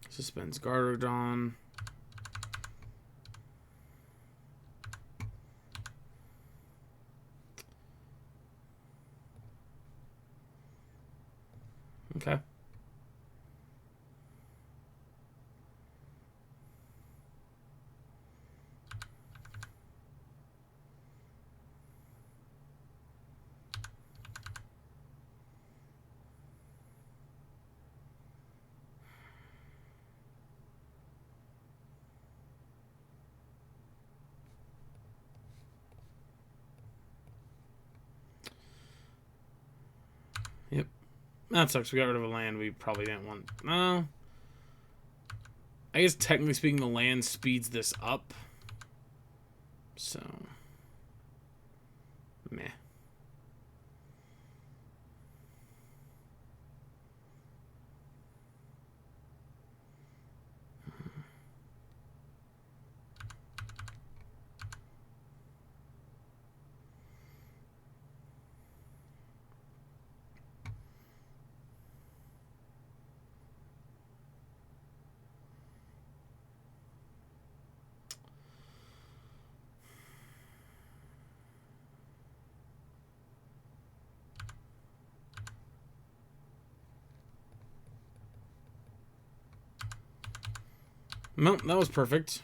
Suspends Gargadon. Okay. Yep. That sucks. We got rid of a land we probably didn't want. No. I guess technically speaking, the land speeds this up. So. Meh. No, that was perfect.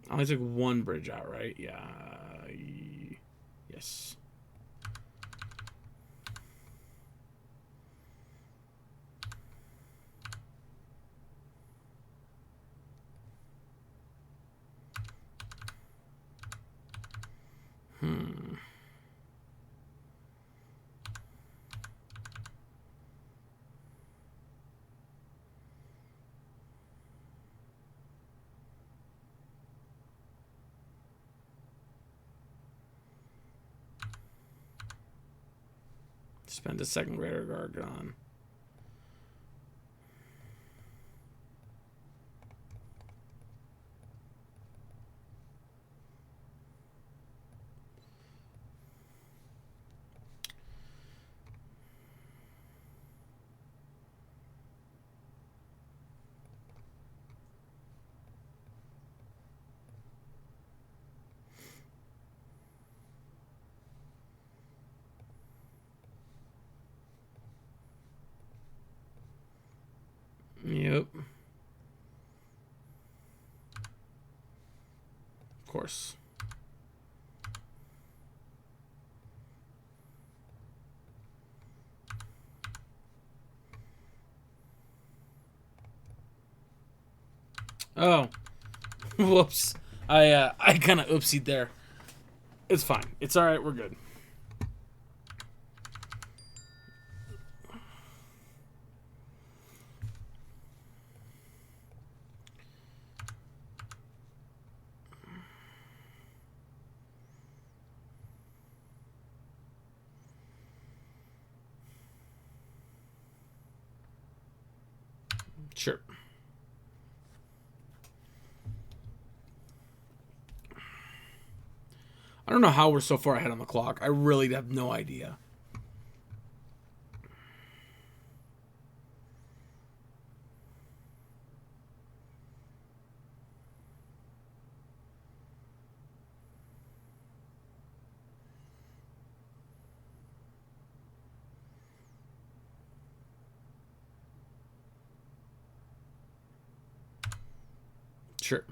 I only took one bridge out, right? Yeah. Yes. Spend a second Greater Gargadon. Yep. Of course. Oh. Whoops. I kind of oopsied there. It's fine. It's alright. We're good. Sure. I don't know how we're so far ahead on the clock. I really have no idea. Sure.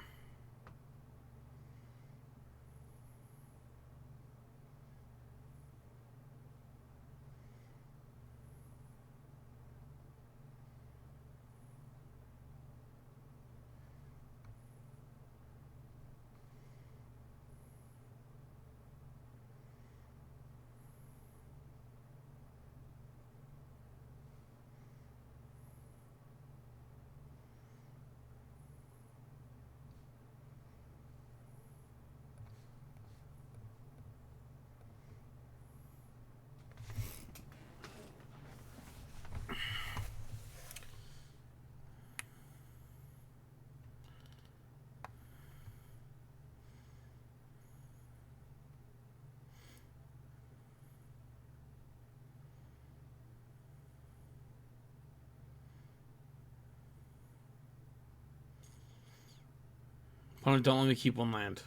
Opponent, don't let me keep one land.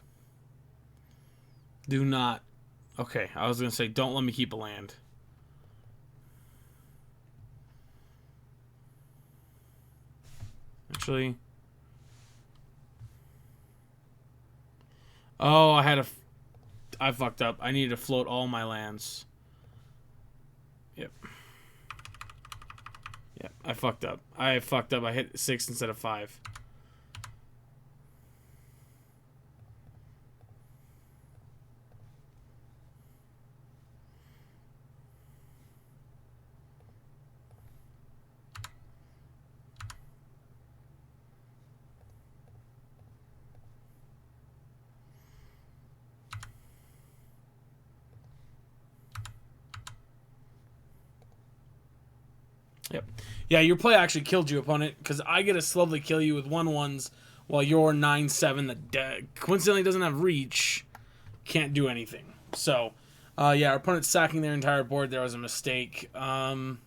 Do not. Okay, I was going to say, don't let me keep a land. Actually. Oh, I fucked up. I needed to float all my lands. Yep. Yep, I fucked up. I hit 6 instead of 5. Yep. Yeah, your play actually killed you, opponent, because I get to slowly kill you with 1/1s while your 9/7 that coincidentally doesn't have reach can't do anything. So, yeah, our opponent's sacking their entire board. There was a mistake. Yeah,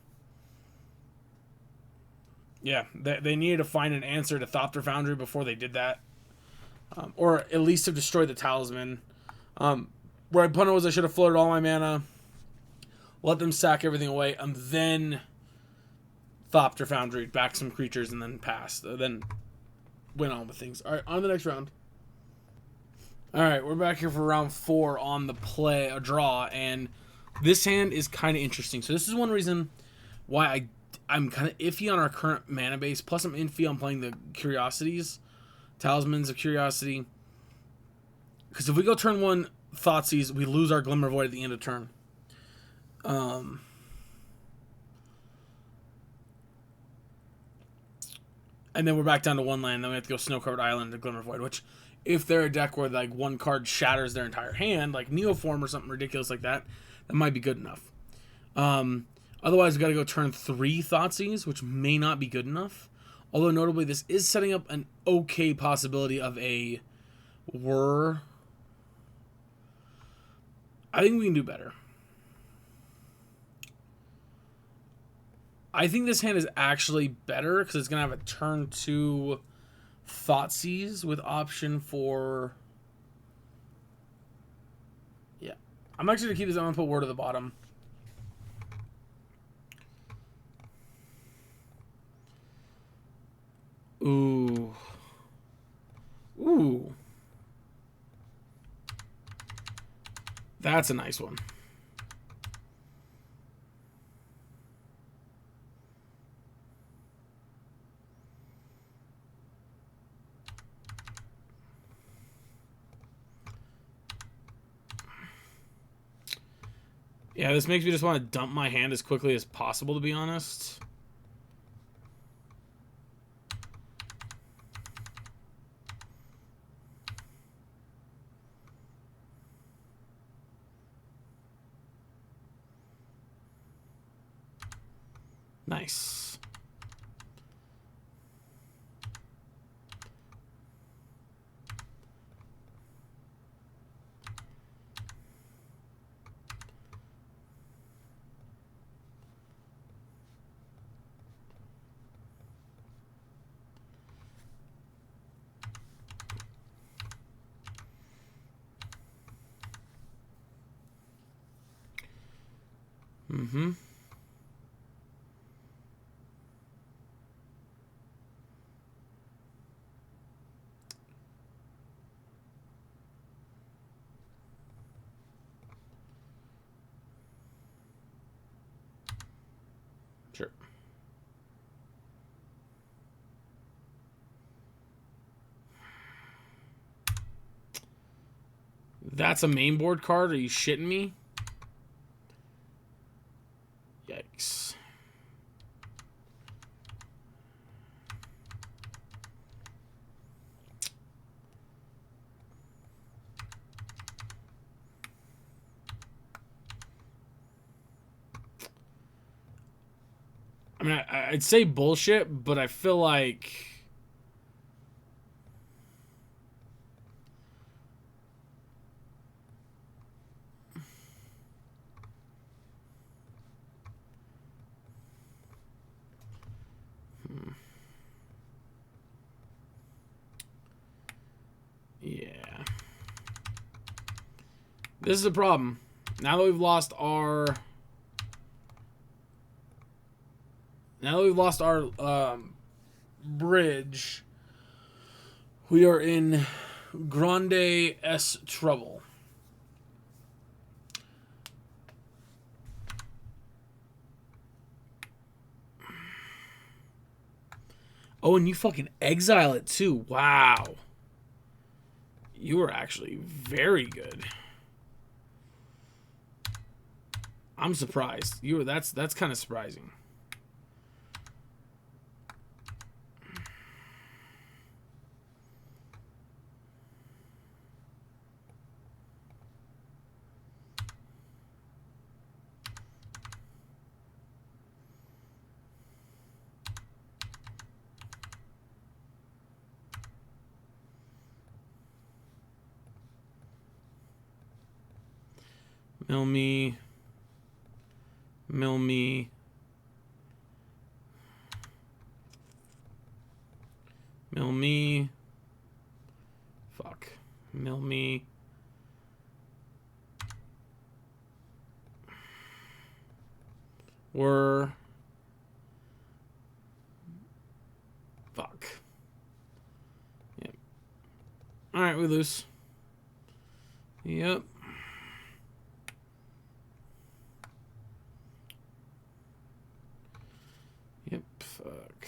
they needed to find an answer to Thopter Foundry before they did that. Or at least to destroy the talisman. Where my opponent was, I should have floated all my mana, let them sack everything away, and then Thopter Foundry, back some creatures, and then pass. Then went on with things. All right, on to the next round. All right, we're back here for round 4 on the a draw, and this hand is kind of interesting. So this is one reason why I'm kind of iffy on our current mana base. Plus, I'm iffy on playing the Curiosities, Talismans of Curiosity. Because if we go turn 1 Thoughtseize, we lose our Glimmer Void at the end of turn. And then we're back down to 1 land. Then we have to go Snow-Covered Island to Glimmer Void, which, if they're a deck where like 1 card shatters their entire hand, like Neoform or something ridiculous like that, that might be good enough. Otherwise, we got to go turn 3 Thoughtseize, which may not be good enough. Although, notably, this is setting up an okay possibility of a Whirr. I think we can do better. I think this hand is actually better because it's going to have a turn 2 Thoughtseize with option for... Yeah. I'm actually going to keep this. I'm going to put Whirr to the bottom. Ooh. Ooh. That's a nice one. Yeah, this makes me just want to dump my hand as quickly as possible, to be honest. Nice. Mm-hmm. Sure. That's a main board card? Are you shitting me? Yikes. I mean, I'd say bullshit, but I feel like... Yeah. This is a problem. Now that we've lost our... Now that we've lost our bridge, we are in grande S trouble. Oh, and you fucking exile it too. Wow. You are actually very good. I'm surprised. That's kind of surprising. Mill me. Mill me. Mill me. Fuck. Mill me. Were. Fuck. Yep. Alright, we lose. Yep. Yep, fuck.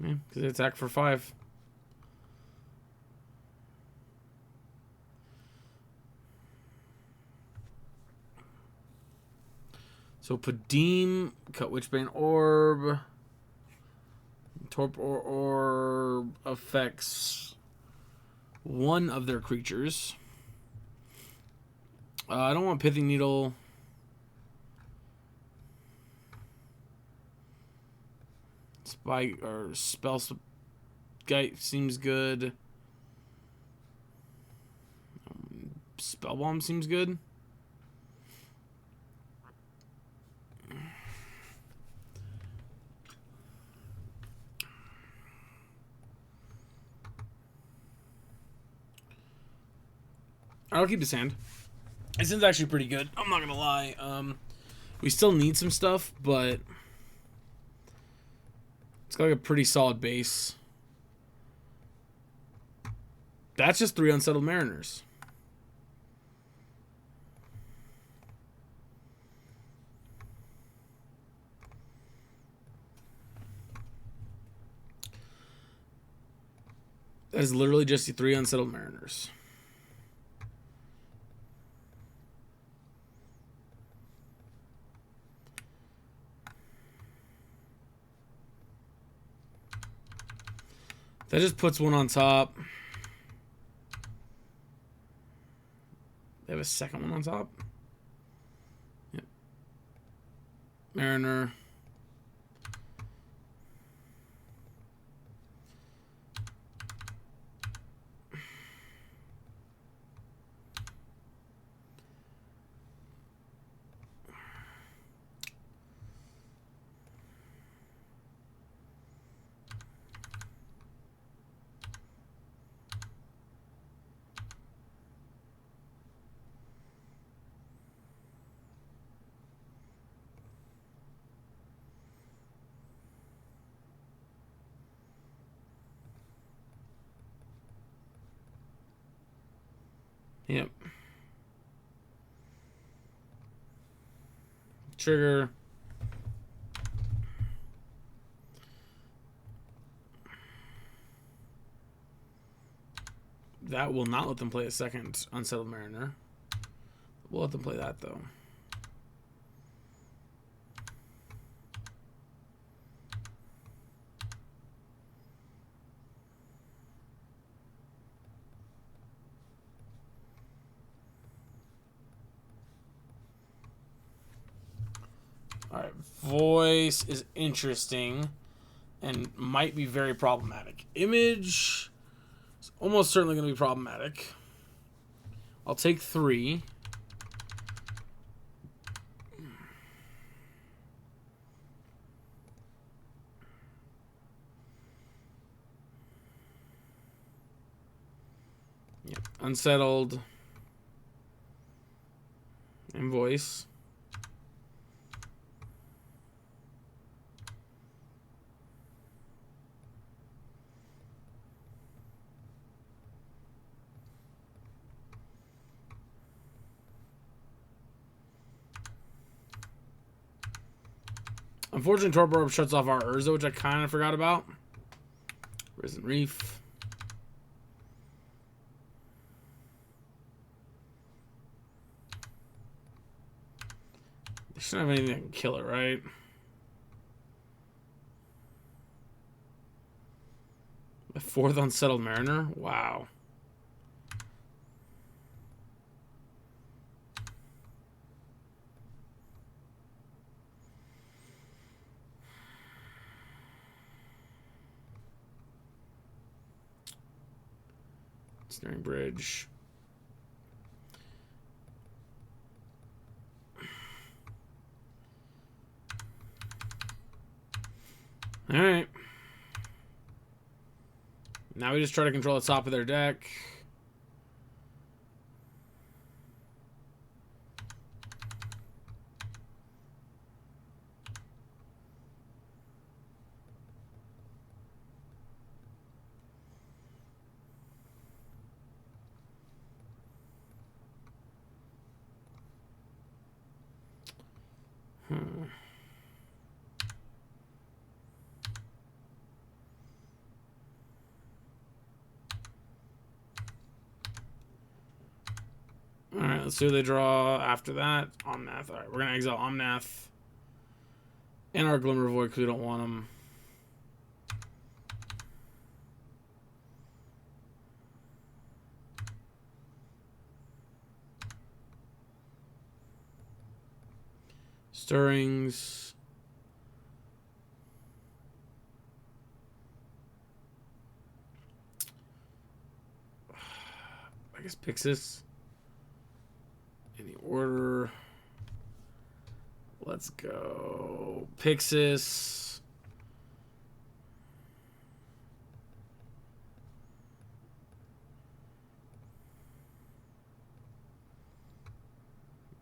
Yeah, because they attack for 5. So Padim, cut Witchbane Orb. Torpor Orb affects one of their creatures. I don't want Pithing Needle. Spike or Spell Guy seems good. Spell Bomb seems good. I'll keep his hand. His hand's actually pretty good. I'm not gonna lie. We still need some stuff, but got like a pretty solid base. That's just 3 Unsettled Mariners. That is literally just the 3 Unsettled Mariners. That just puts one on top. They have a second one on top. Yep. Mariner. Yep. Trigger. That will not let them play a second Unsettled Mariner. We'll let them play that, though. Alright, voice is interesting and might be very problematic. Image is almost certainly going to be problematic. I'll take 3. Yep. Unsettled. And voice. Unfortunately, Torpor Orb shuts off our Whirza, which I kind of forgot about. Risen Reef. They shouldn't have anything that can kill it, right? The 4th Unsettled Mariner? Wow. Snaring Bridge. Alright. Now we just try to control the top of their deck. Alright, let's see what they draw after that. Omnath. Alright, we're going to exile Omnath. And our Glimmer Void because we don't want them. Stirrings. I guess Pixis. Any order. Let's go. Pixis.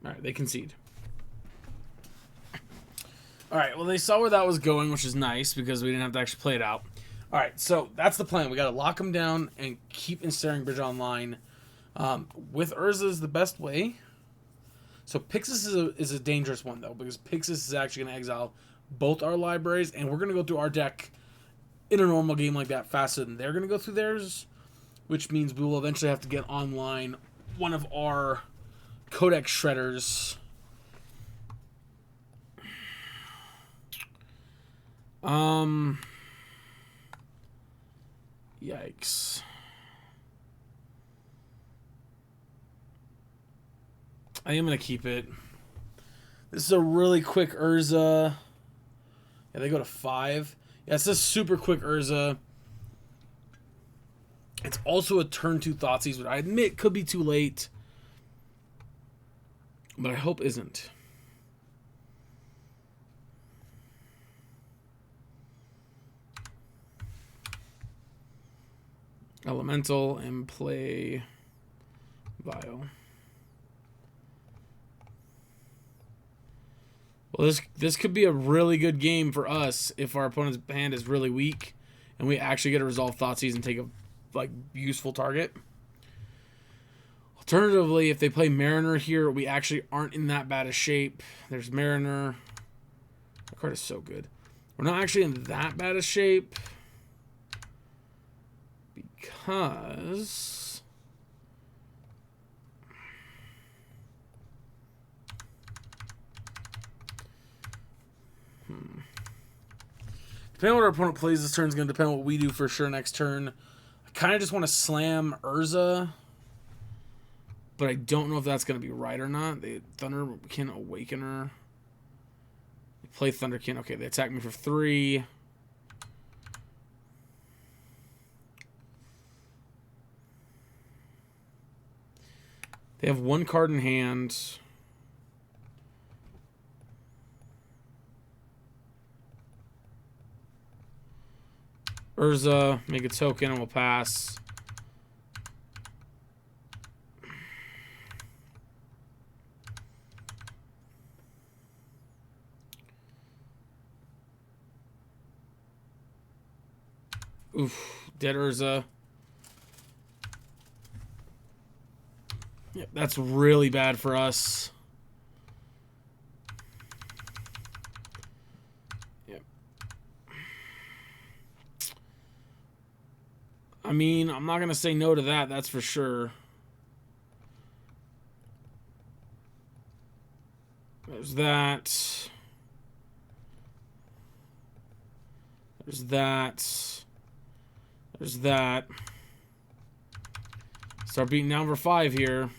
Alright, they concede. All right, well, they saw where that was going, which is nice because we didn't have to actually play it out. All right, so that's the plan. We got to lock them down and keep Ensnaring Bridge online. With Urza is the best way. So Pixis is a dangerous one, though, because Pixis is actually going to exile both our libraries, and we're going to go through our deck in a normal game like that faster than they're going to go through theirs, which means we will eventually have to get online one of our Codex Shredders. Yikes. I am going to keep it. This is a really quick Urza. Yeah, they go to 5. Yeah, it's a super quick Urza. It's also a turn 2 Thoughtseize, but I admit could be too late. But I hope isn't. Elemental and play Bio. Well, this could be a really good game for us if our opponent's hand is really weak and we actually get to resolve Thoughtseize and take a useful target. Alternatively, if they play Mariner here, we actually aren't in that bad a shape. There's Mariner. That card is so good. We're not actually in that bad a shape because depending on what our opponent plays this turn is going to depend on what we do for sure next turn. I kind of just want to slam Urza, but I don't know if that's going to be right or not. They Thunderkin Awakener. They play Thunderkin. Okay, they attack me for 3. They have 1 card in hand. Urza, make a token, and we'll pass. Oof, dead Urza. Yep, that's really bad for us. Yep. I mean, I'm not going to say no to that, that's for sure. There's that. There's that. There's that. Start beating down for 5 here.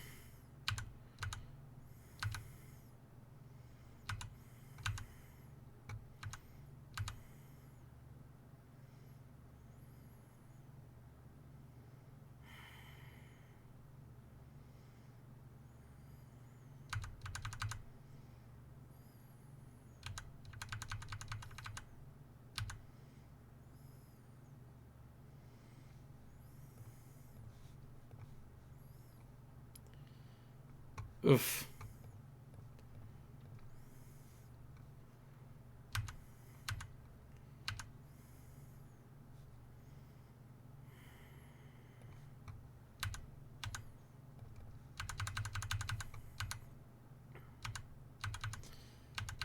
Oof.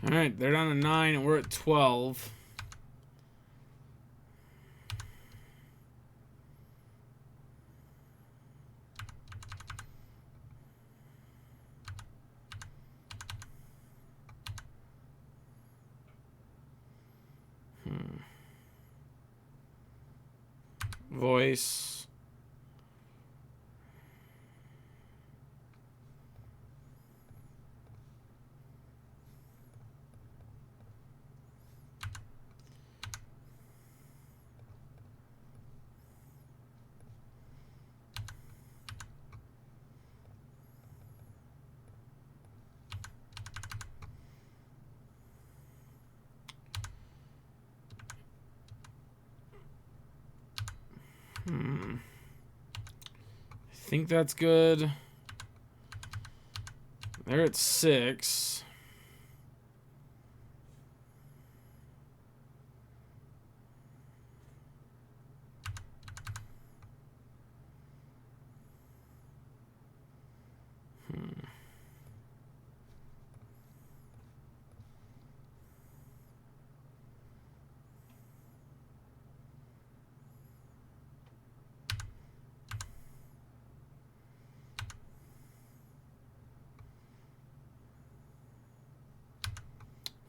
All right, they're down to 9 and we're at 12. Voice. I think that's good. They're at 6.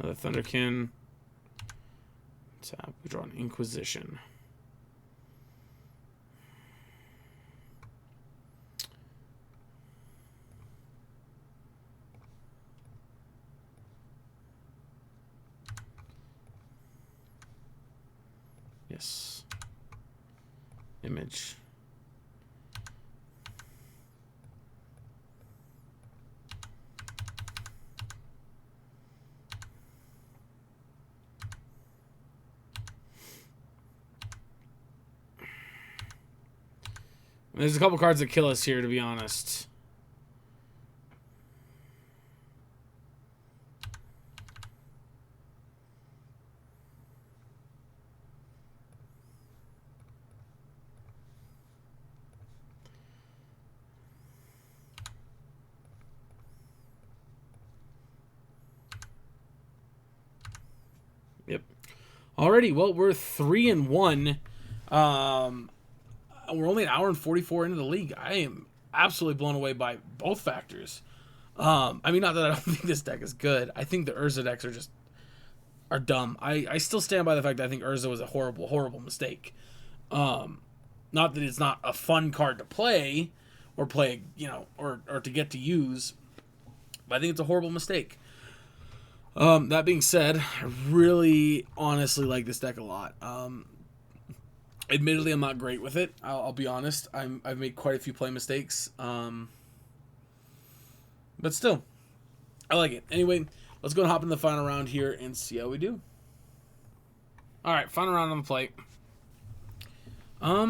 Another Thunderkin. Tap. We draw an Inquisition. Yes. Image. There's a couple cards that kill us here, to be honest. Yep. Alrighty, well, we're 3-1. We're only an hour and 44 into the league. I am absolutely blown away by both factors. I mean, not that I don't think this deck is good. I think the Urza decks are dumb. I still stand by the fact that I think Urza was a horrible, horrible mistake. Not that it's not a fun card to play or play, you know, or to get to use, but I think it's a horrible mistake. That being said, I really honestly like this deck a lot. Admittedly, I'm not great with it. I'll be honest. I've made quite a few play mistakes. But still, I like it. Anyway, let's go and hop in the final round here and see how we do. All right, final round on the plate. I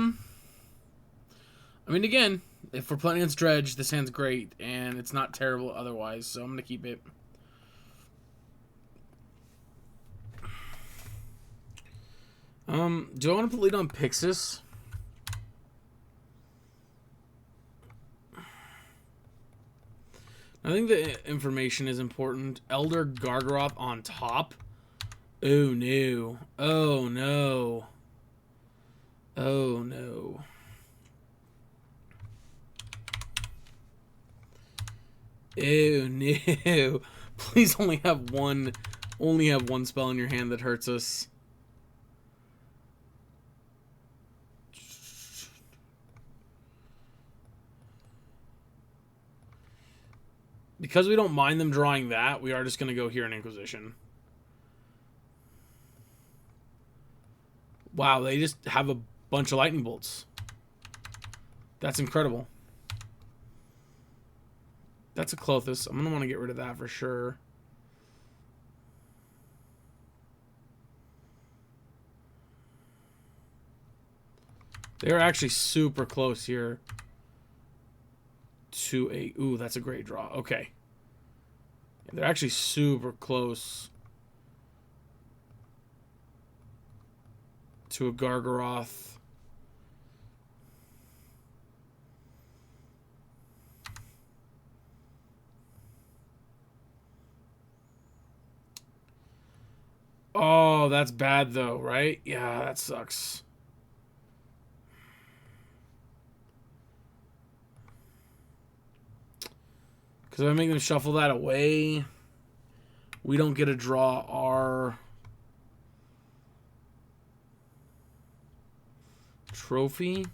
mean, again, if we're playing against Dredge, this hand's great, and it's not terrible otherwise, so I'm going to keep it. Do I want to put lead on Pixis? I think the information is important. Elder Gargaroth on top. Oh no. Oh no. Oh no. Oh no. Please only have one spell in your hand that hurts us. Because we don't mind them drawing that, we are just going to go here in Inquisition. Wow, they just have a bunch of lightning bolts. That's incredible. That's a Clothis. I'm going to want to get rid of that for sure. They're actually super close here to a... Ooh, that's a great draw. Okay. They're actually super close to a Gargaroth. Oh, that's bad though, right? Yeah, that sucks. Because if I make them shuffle that away, we don't get to draw our trophy.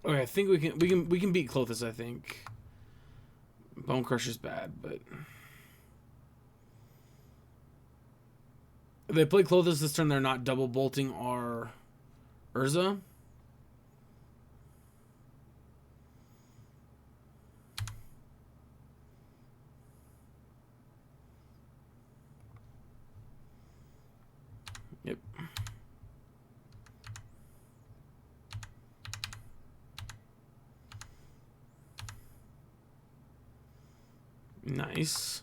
Okay, I think we can beat Clothis, I think. Bone Crusher's bad, but if they play Clothis this turn, they're not double bolting our Urza. Yep. Nice.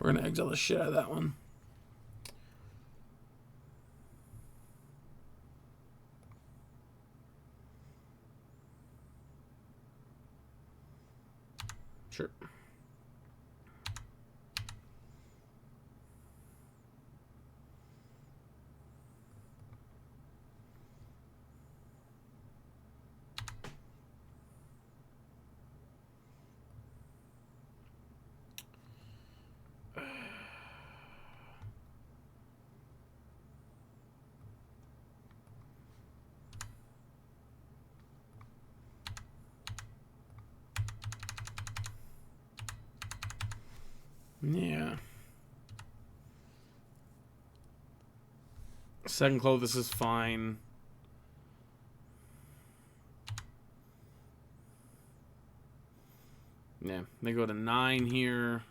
We're going to exile the shit out of that one. Sure. Yeah. Second Clothis is fine. Yeah, they go to 9 here.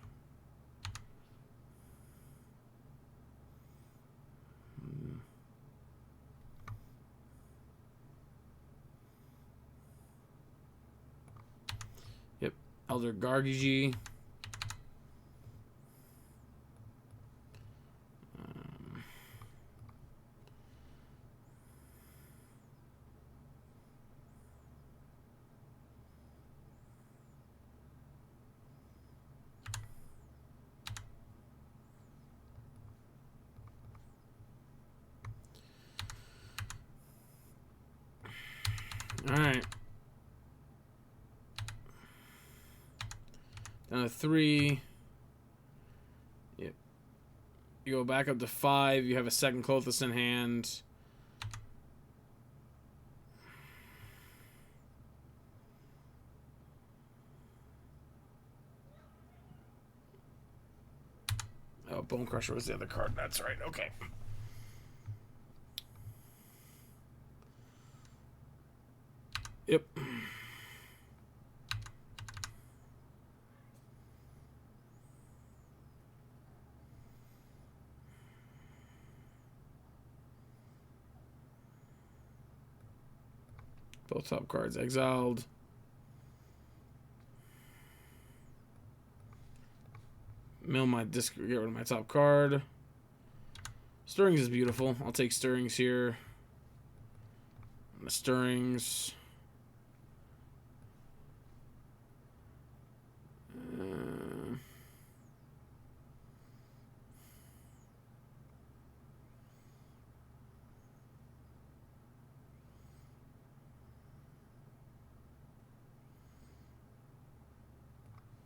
Yep, Elder Gargiji. All right. Down to 3. Yep. You go back up to 5. You have a second Clothis in hand. Oh, Bone Crusher was the other card. That's right. Okay. Yep. Both top cards exiled. Mill my disc. Get rid of my top card. Stirrings is beautiful. I'll take Stirrings here. The Stirrings.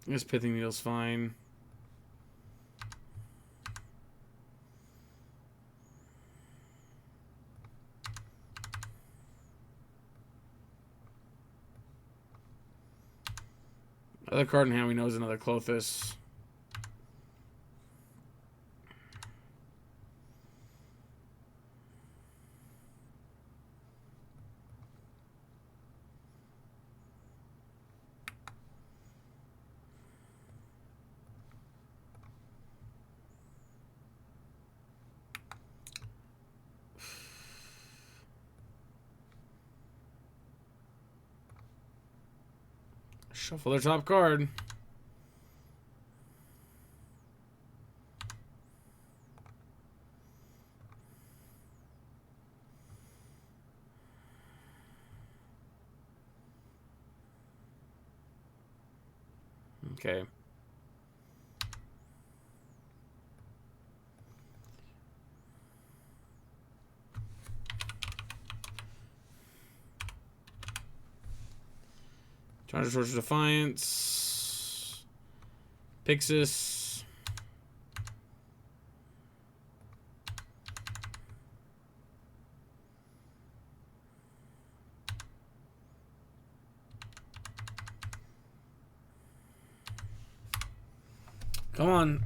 I guess Pithing Needle's fine. Other card in hand we know is another Clothis. Shuffle their top card. Okay. Charge Torch Defiance. Pixis. Come on.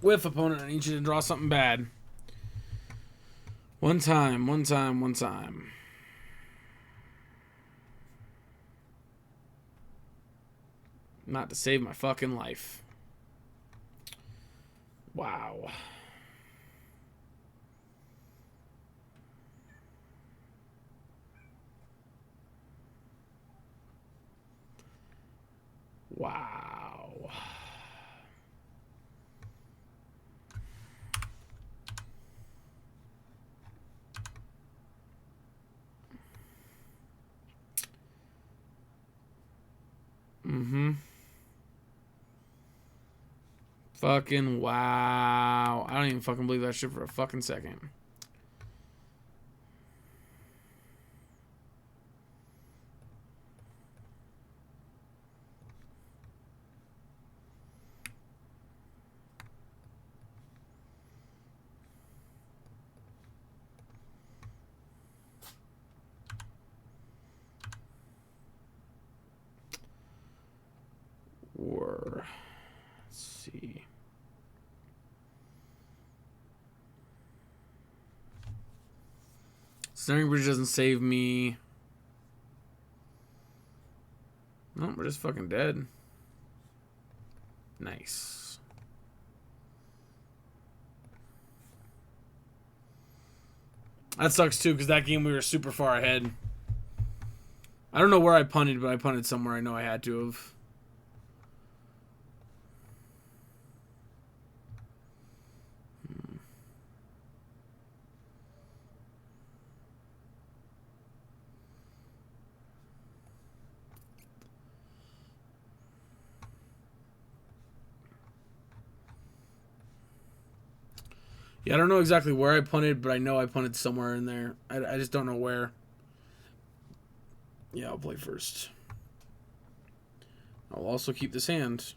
Whiff, opponent. I need you to draw something bad. One time, one time, one time. Not to save my fucking life. Wow. Wow. Mm-hmm. Fucking wow. I don't even fucking believe that shit for a fucking second. Let's see. Snaring Bridge doesn't save me. No, we're just fucking dead. Nice. That sucks too, because that game we were super far ahead. I don't know where I punted, but I punted somewhere I know I had to have. Yeah, I don't know exactly where I punted, but I know I punted somewhere in there. I just don't know where. Yeah, I'll play first. I'll also keep this hand.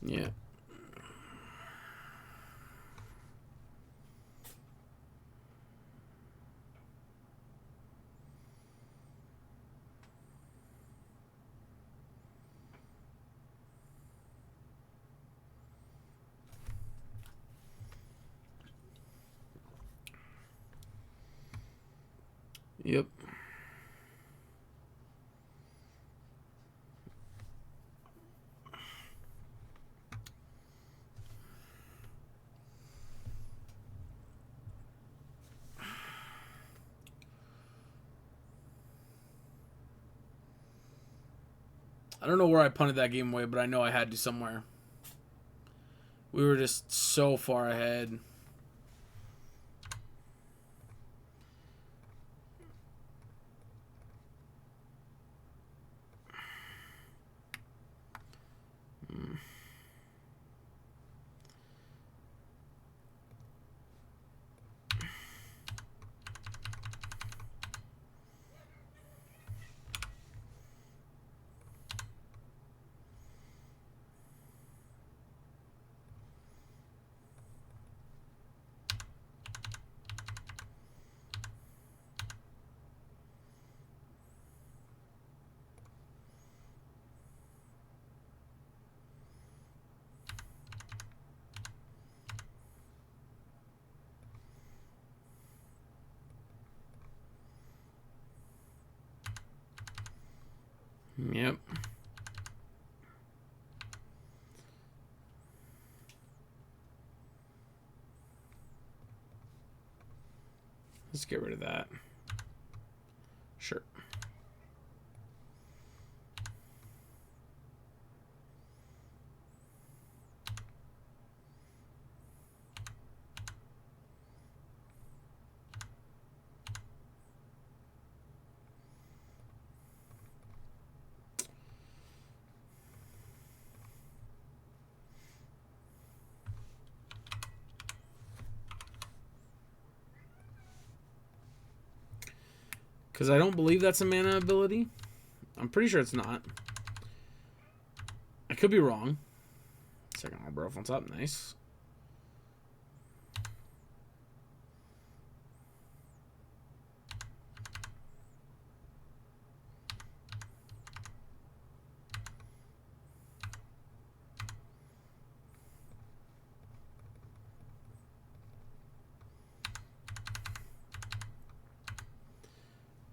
Yeah. Yep. I don't know where I punted that game away, but I know I had to somewhere. We were just so far ahead. Yep. Let's get rid of that. Sure. Because I don't believe that's a mana ability. I'm pretty sure it's not. I could be wrong. Second Arbor on top. Nice.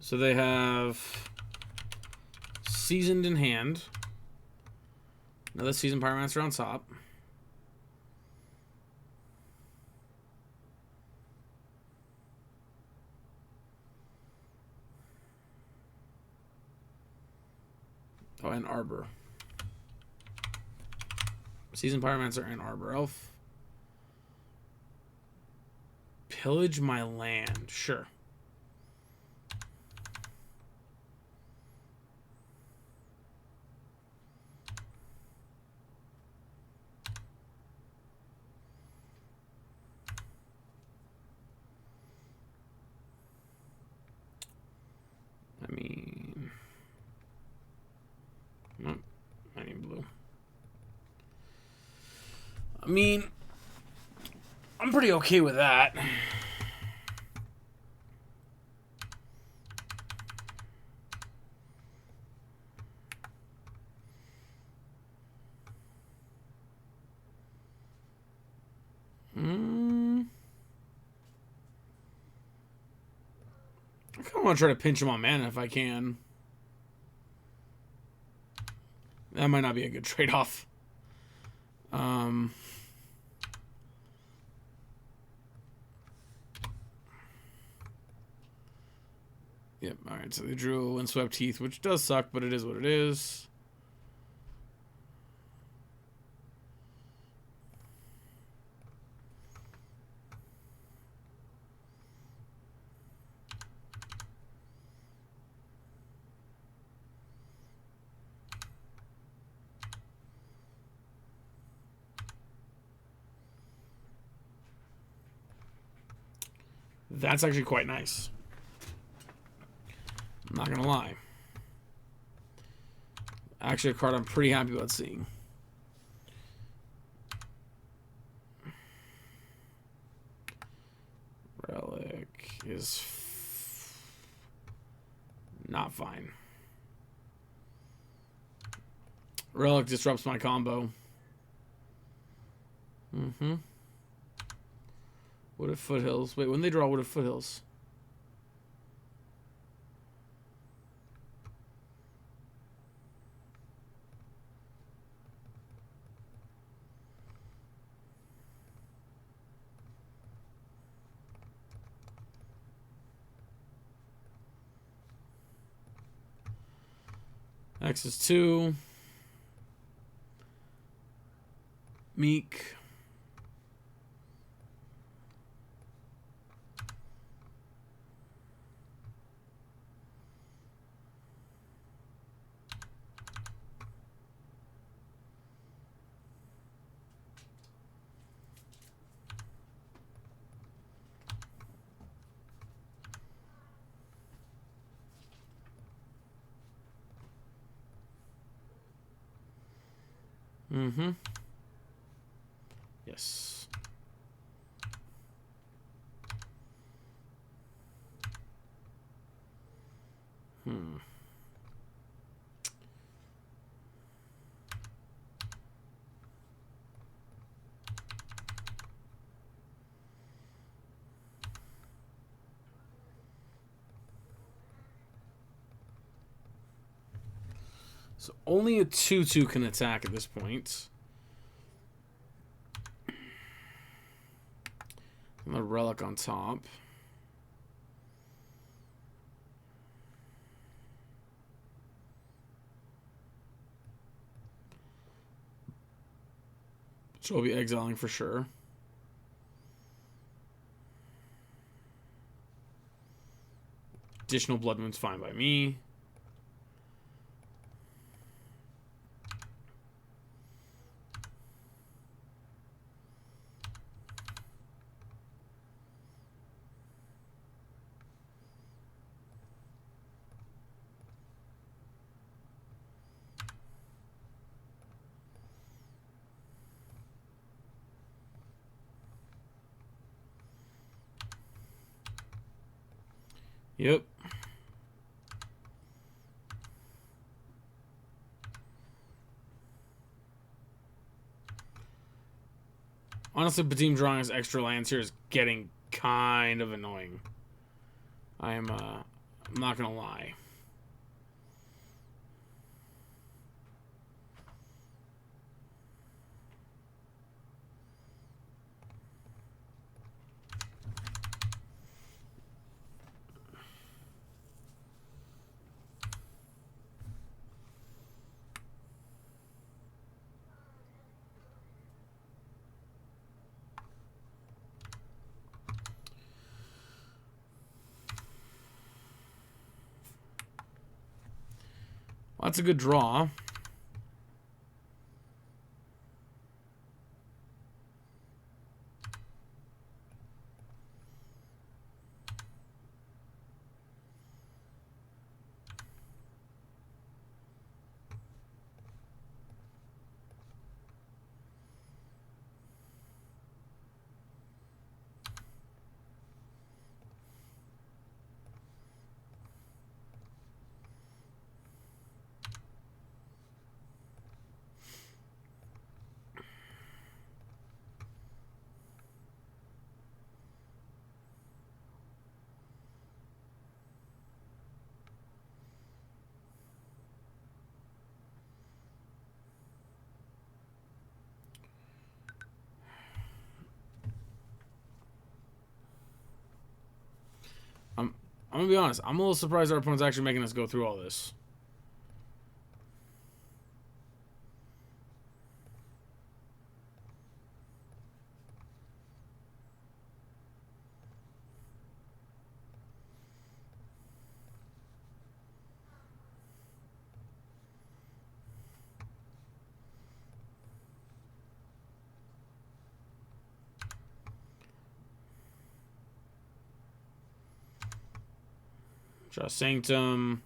So they have Seasoned in hand. Another Seasoned Pyromancer on top. Oh, and Arbor. Seasoned Pyromancer and Arbor Elf. Pillage my land. Sure. I mean... Nope. I need blue. I mean... I'm pretty okay with that. I kind of want to try to pinch him on mana if I can. That might not be a good trade-off. Yep, alright, so they drew a Windswept Heath, which does suck, but it is what it is. That's actually quite nice. I'm not gonna lie. Actually, a card I'm pretty happy about seeing. Relic is not fine. Relic disrupts my combo. Wooded Foothills. Wait, when they draw Wooded Foothills? X is 2. Meek. Yes. So only a 2/2 can attack at this point. And the Relic on top. So I'll be exiling for sure. Additional Blood Moon's fine by me. Yep. Honestly, Badim drawing his extra lands here is getting kind of annoying. I'm not gonna lie. That's a good draw. I'm gonna be honest. I'm a little surprised our opponent's actually making us go through all this. Draw Sanctum.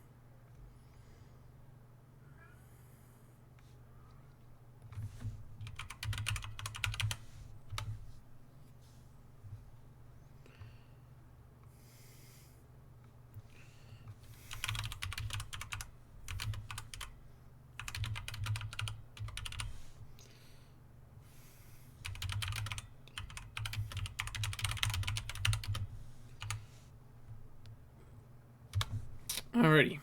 Alrighty.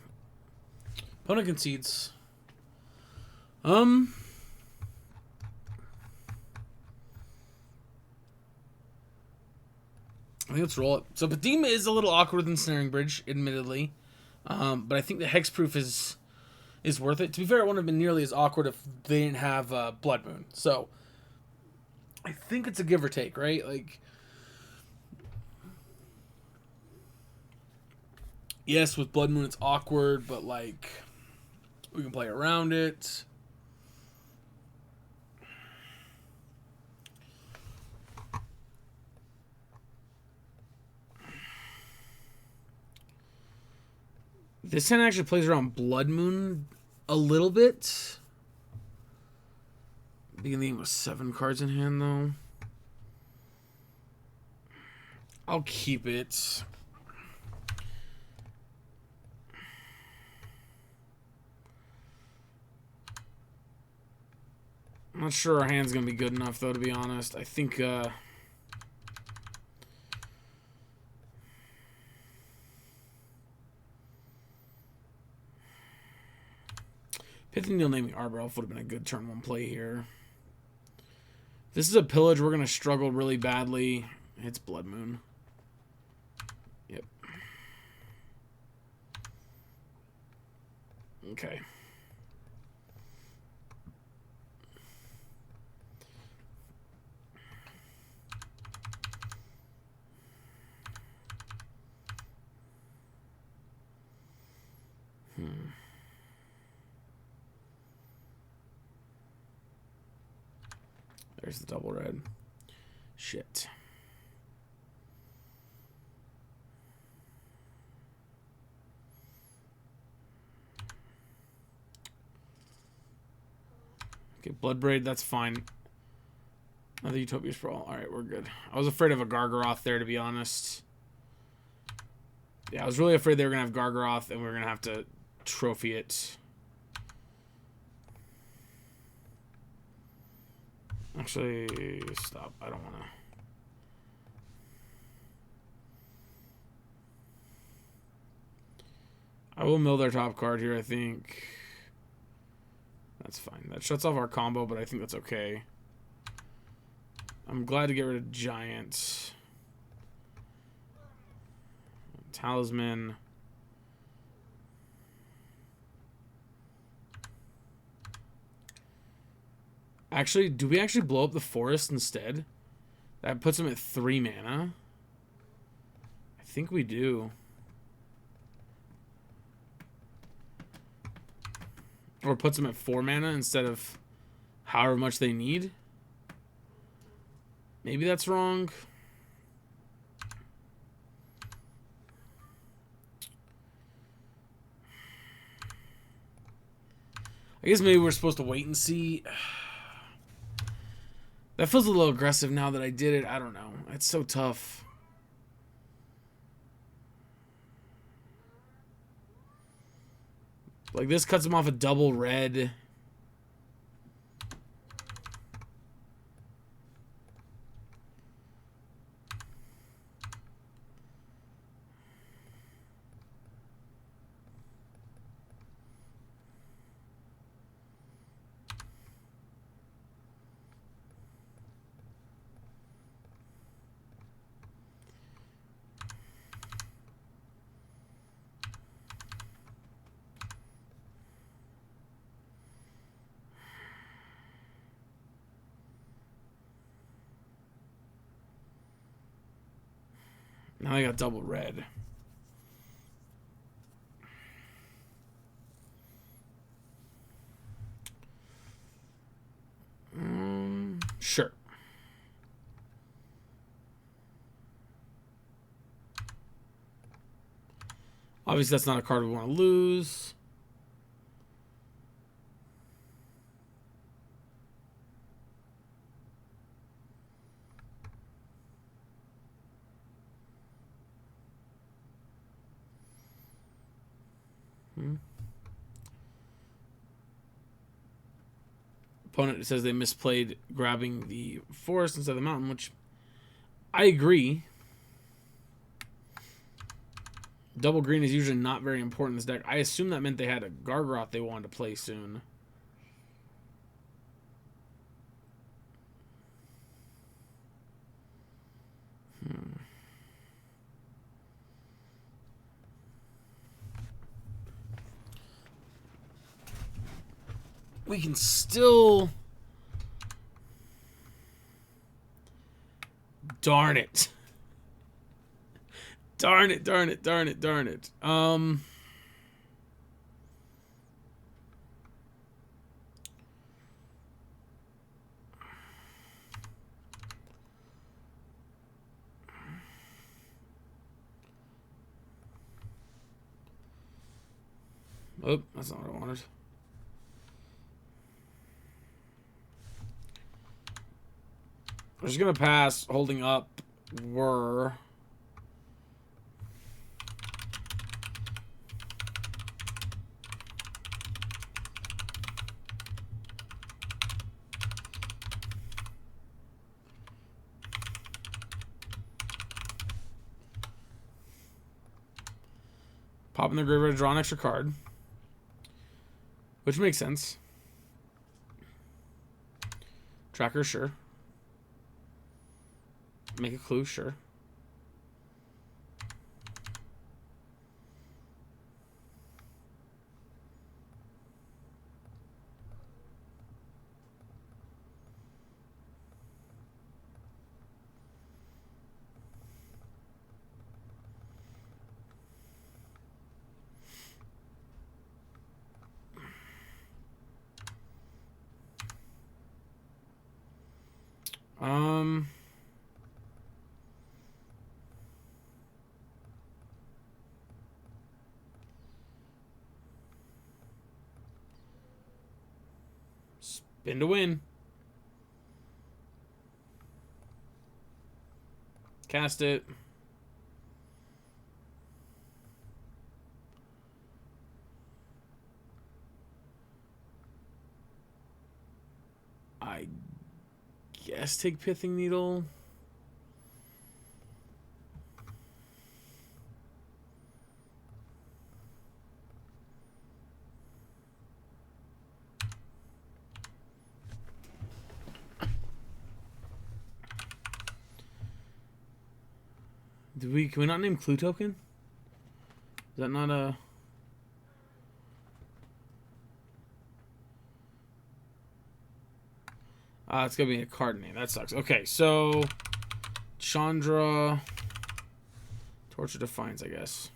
Opponent concedes. I think let's roll it. So Padima is a little awkward than Snaring Bridge, admittedly. But I think the Hexproof is worth it. To be fair, it wouldn't have been nearly as awkward if they didn't have Blood Moon. So I think it's a give or take, right? Like, yes, with Blood Moon it's awkward, but like we can play around it. This hand actually plays around Blood Moon a little bit. Beginning the game with 7 cards in hand, though. I'll keep it. I'm not sure our hand's going to be good enough, though, to be honest. I think... Pithing Needle Naming Arbor Elf would have been a good turn 1 play here. This is a pillage. We're going to struggle really badly. It's Blood Moon. Yep. Okay. There's the double red. Shit. Okay, Bloodbraid, that's fine. Another Utopia Sprawl. Alright, we're good. I was afraid of a Gargaroth there, to be honest. Yeah, I was really afraid they were going to have Gargaroth and we were going to have to trophy it. Actually, stop. I don't want to. I will mill their top card here, I think. That's fine. That shuts off our combo, but I think that's okay. I'm glad to get rid of Giant. Talisman. Actually, do we actually blow up the forest instead? That puts him at 3 mana. I think we do. Or puts them at 4 mana instead of however much they need. Maybe that's wrong. I guess maybe we're supposed to wait and see. That feels a little aggressive now that I did it. I don't know. It's so tough. Like, this cuts him off a double red. Now I got double red. Sure. Obviously, that's not a card we want to lose. Opponent says they misplayed grabbing the forest instead of the mountain, which I agree. Double green is usually not very important in this deck. I assume that meant they had a Gargroth they wanted to play soon. We can still... Darn it. Darn it, darn it, darn it, darn it. Oh, that's not what I wanted. I'm just going to pass. Holding up were... Pop in the graveyard, draw an extra card. Which makes sense. Tracker, sure. Make a clue, sure. Spin to win. Cast it. I guess take Pithing Needle. Can we not name Clue Token? Is that not a... it's gonna be a card name. That sucks. Okay, so Chandra Torture Defiance, I guess.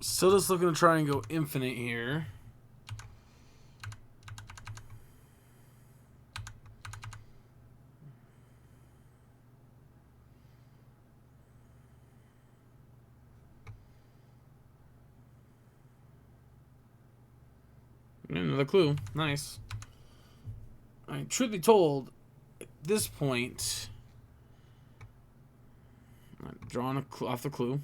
Still just looking to try and go infinite here. Another clue. Nice. I mean, truth be told, at this point, I'm drawing a clue off the clue.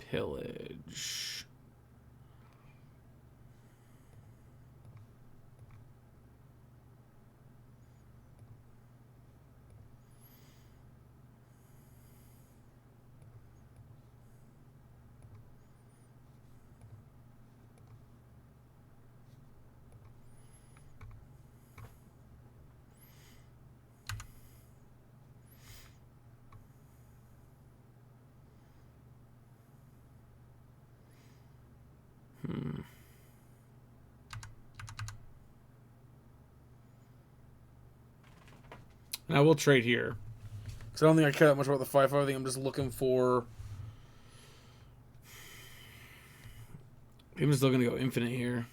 Pillage. And I will trade here. Because I don't think I care that much about the 5/5. I think I'm just looking for... I'm just looking to go infinite here.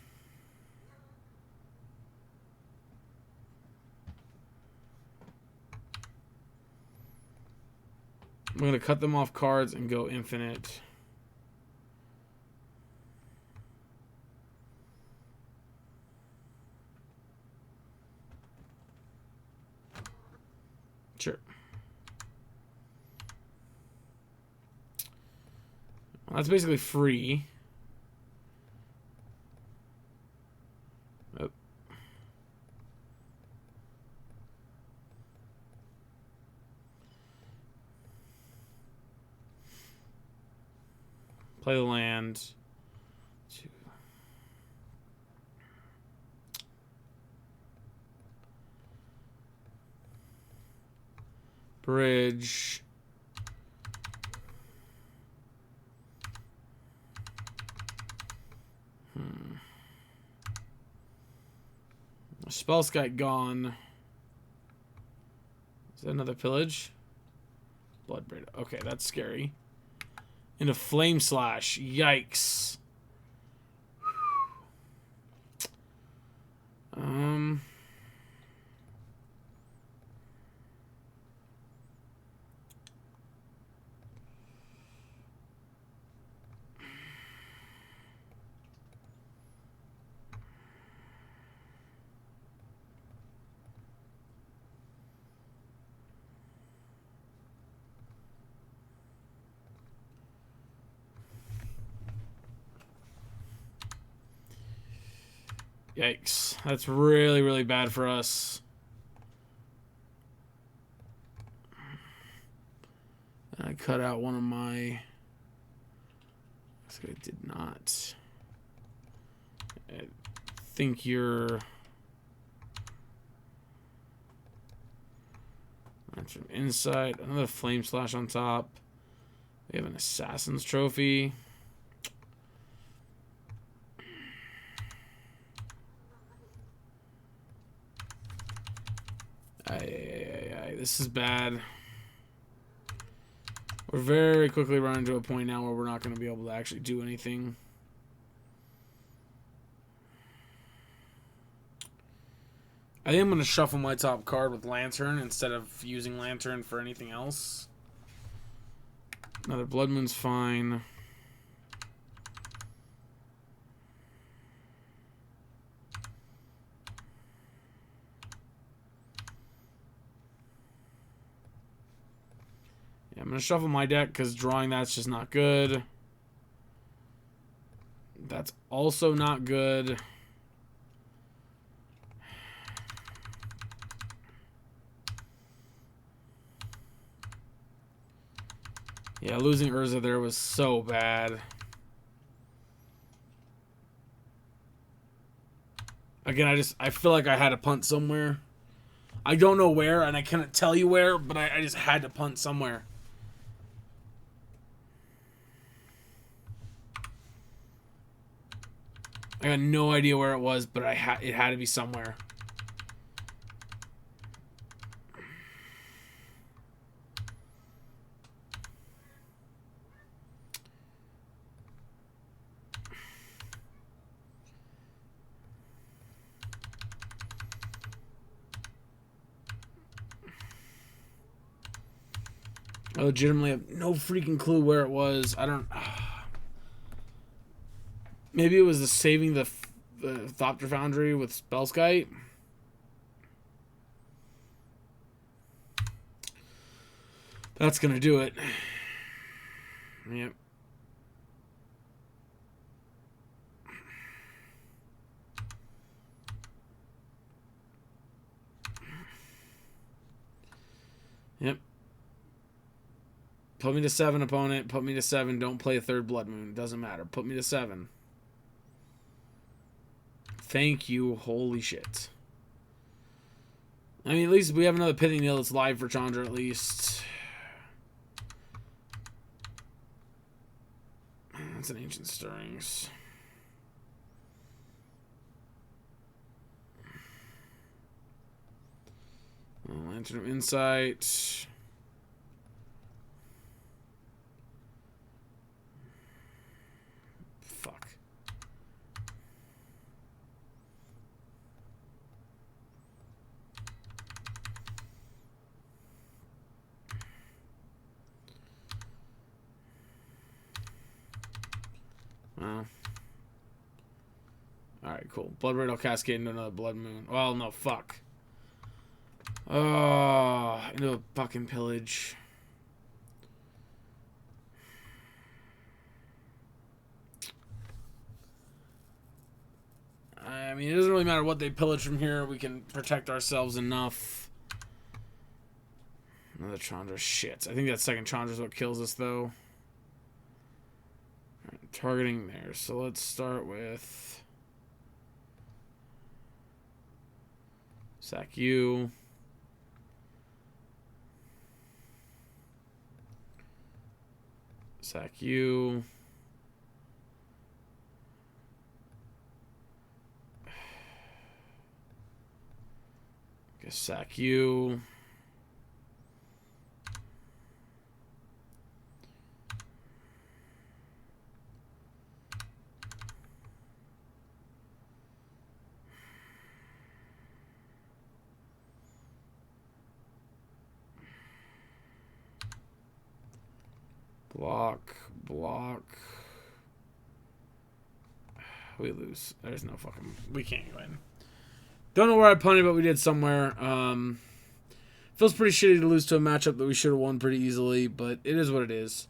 I'm going to cut them off cards and go infinite. Sure. Well, that's basically free. Oh. Play the land. Two. Bridge. Spellskite gone. Is that another pillage? Bloodbraid. Okay, that's scary. Into Flame Slash. Yikes. Yikes. That's really, really bad for us. I cut out one of my... I did not. I think you're... That's from inside. Another Flame Slash on top. We have an Assassin's Trophy. This is bad. We're very quickly running to a point now where we're not going to be able to actually do anything. I think I'm going to shuffle my top card with Lantern instead of using Lantern for anything else. Another Blood Moon's fine. Yeah, I'm going to shuffle my deck because drawing that's just not good. That's also not good. Yeah, losing Whirza there was so bad. Again, I feel like I had to punt somewhere. I don't know where, and I couldn't tell you where, but I just had to punt somewhere. I got no idea where it was, but it had to be somewhere. I legitimately have no freaking clue where it was. I don't... Maybe it was the saving the Thopter Foundry with Spellskite. That's gonna do it. Yep. Yep. Put me to 7, opponent. Put me to 7. Don't play a 3rd Blood Moon. Doesn't matter. Put me to 7. Thank you. Holy shit. I mean, at least we have another Pithing Needle that's live for Chandra, at least. That's an Ancient Stirrings. Lantern of Insight. Fuck. Well. Alright, cool. Blood Red will cascade into another Blood Moon. Well, no, fuck. Oh, into a fucking pillage. I mean, it doesn't really matter what they pillage from here. We can protect ourselves enough. Another Chandra. Shit. I think that second Chandra is what kills us, though. Right, targeting there. So let's start with... Sack you. Sack you. Guess sack you. Block, block. We lose. There's no fucking... We can't win. Don't know where I punted, but we did somewhere. Feels pretty shitty to lose to a matchup that we should have won pretty easily, but it is what it is.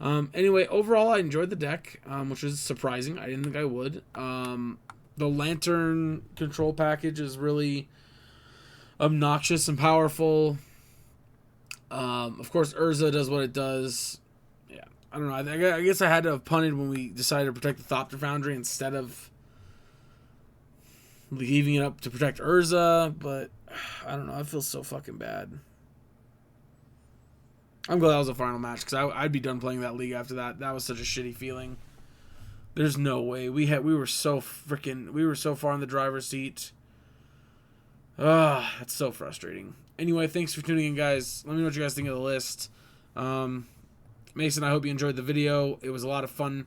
Anyway, overall, I enjoyed the deck, which was surprising. I didn't think I would. The Lantern control package is really obnoxious and powerful. Of course, Whirza does what it does. I don't know. I guess I had to have punted when we decided to protect the Thopter Foundry instead of leaving it up to protect Whirza, but I don't know. I feel so fucking bad. I'm glad that was a final match because I'd be done playing that league after that. That was such a shitty feeling. There's no way. We were so far in the driver's seat. That's so frustrating. Anyway, thanks for tuning in, guys. Let me know what you guys think of the list. Mason, I hope you enjoyed the video. It was a lot of fun.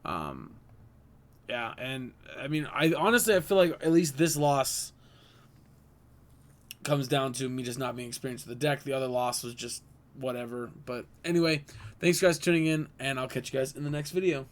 Yeah, and I mean, I honestly feel like at least this loss comes down to me just not being experienced with the deck. The other loss was just whatever. But anyway, thanks guys for tuning in, and I'll catch you guys in the next video.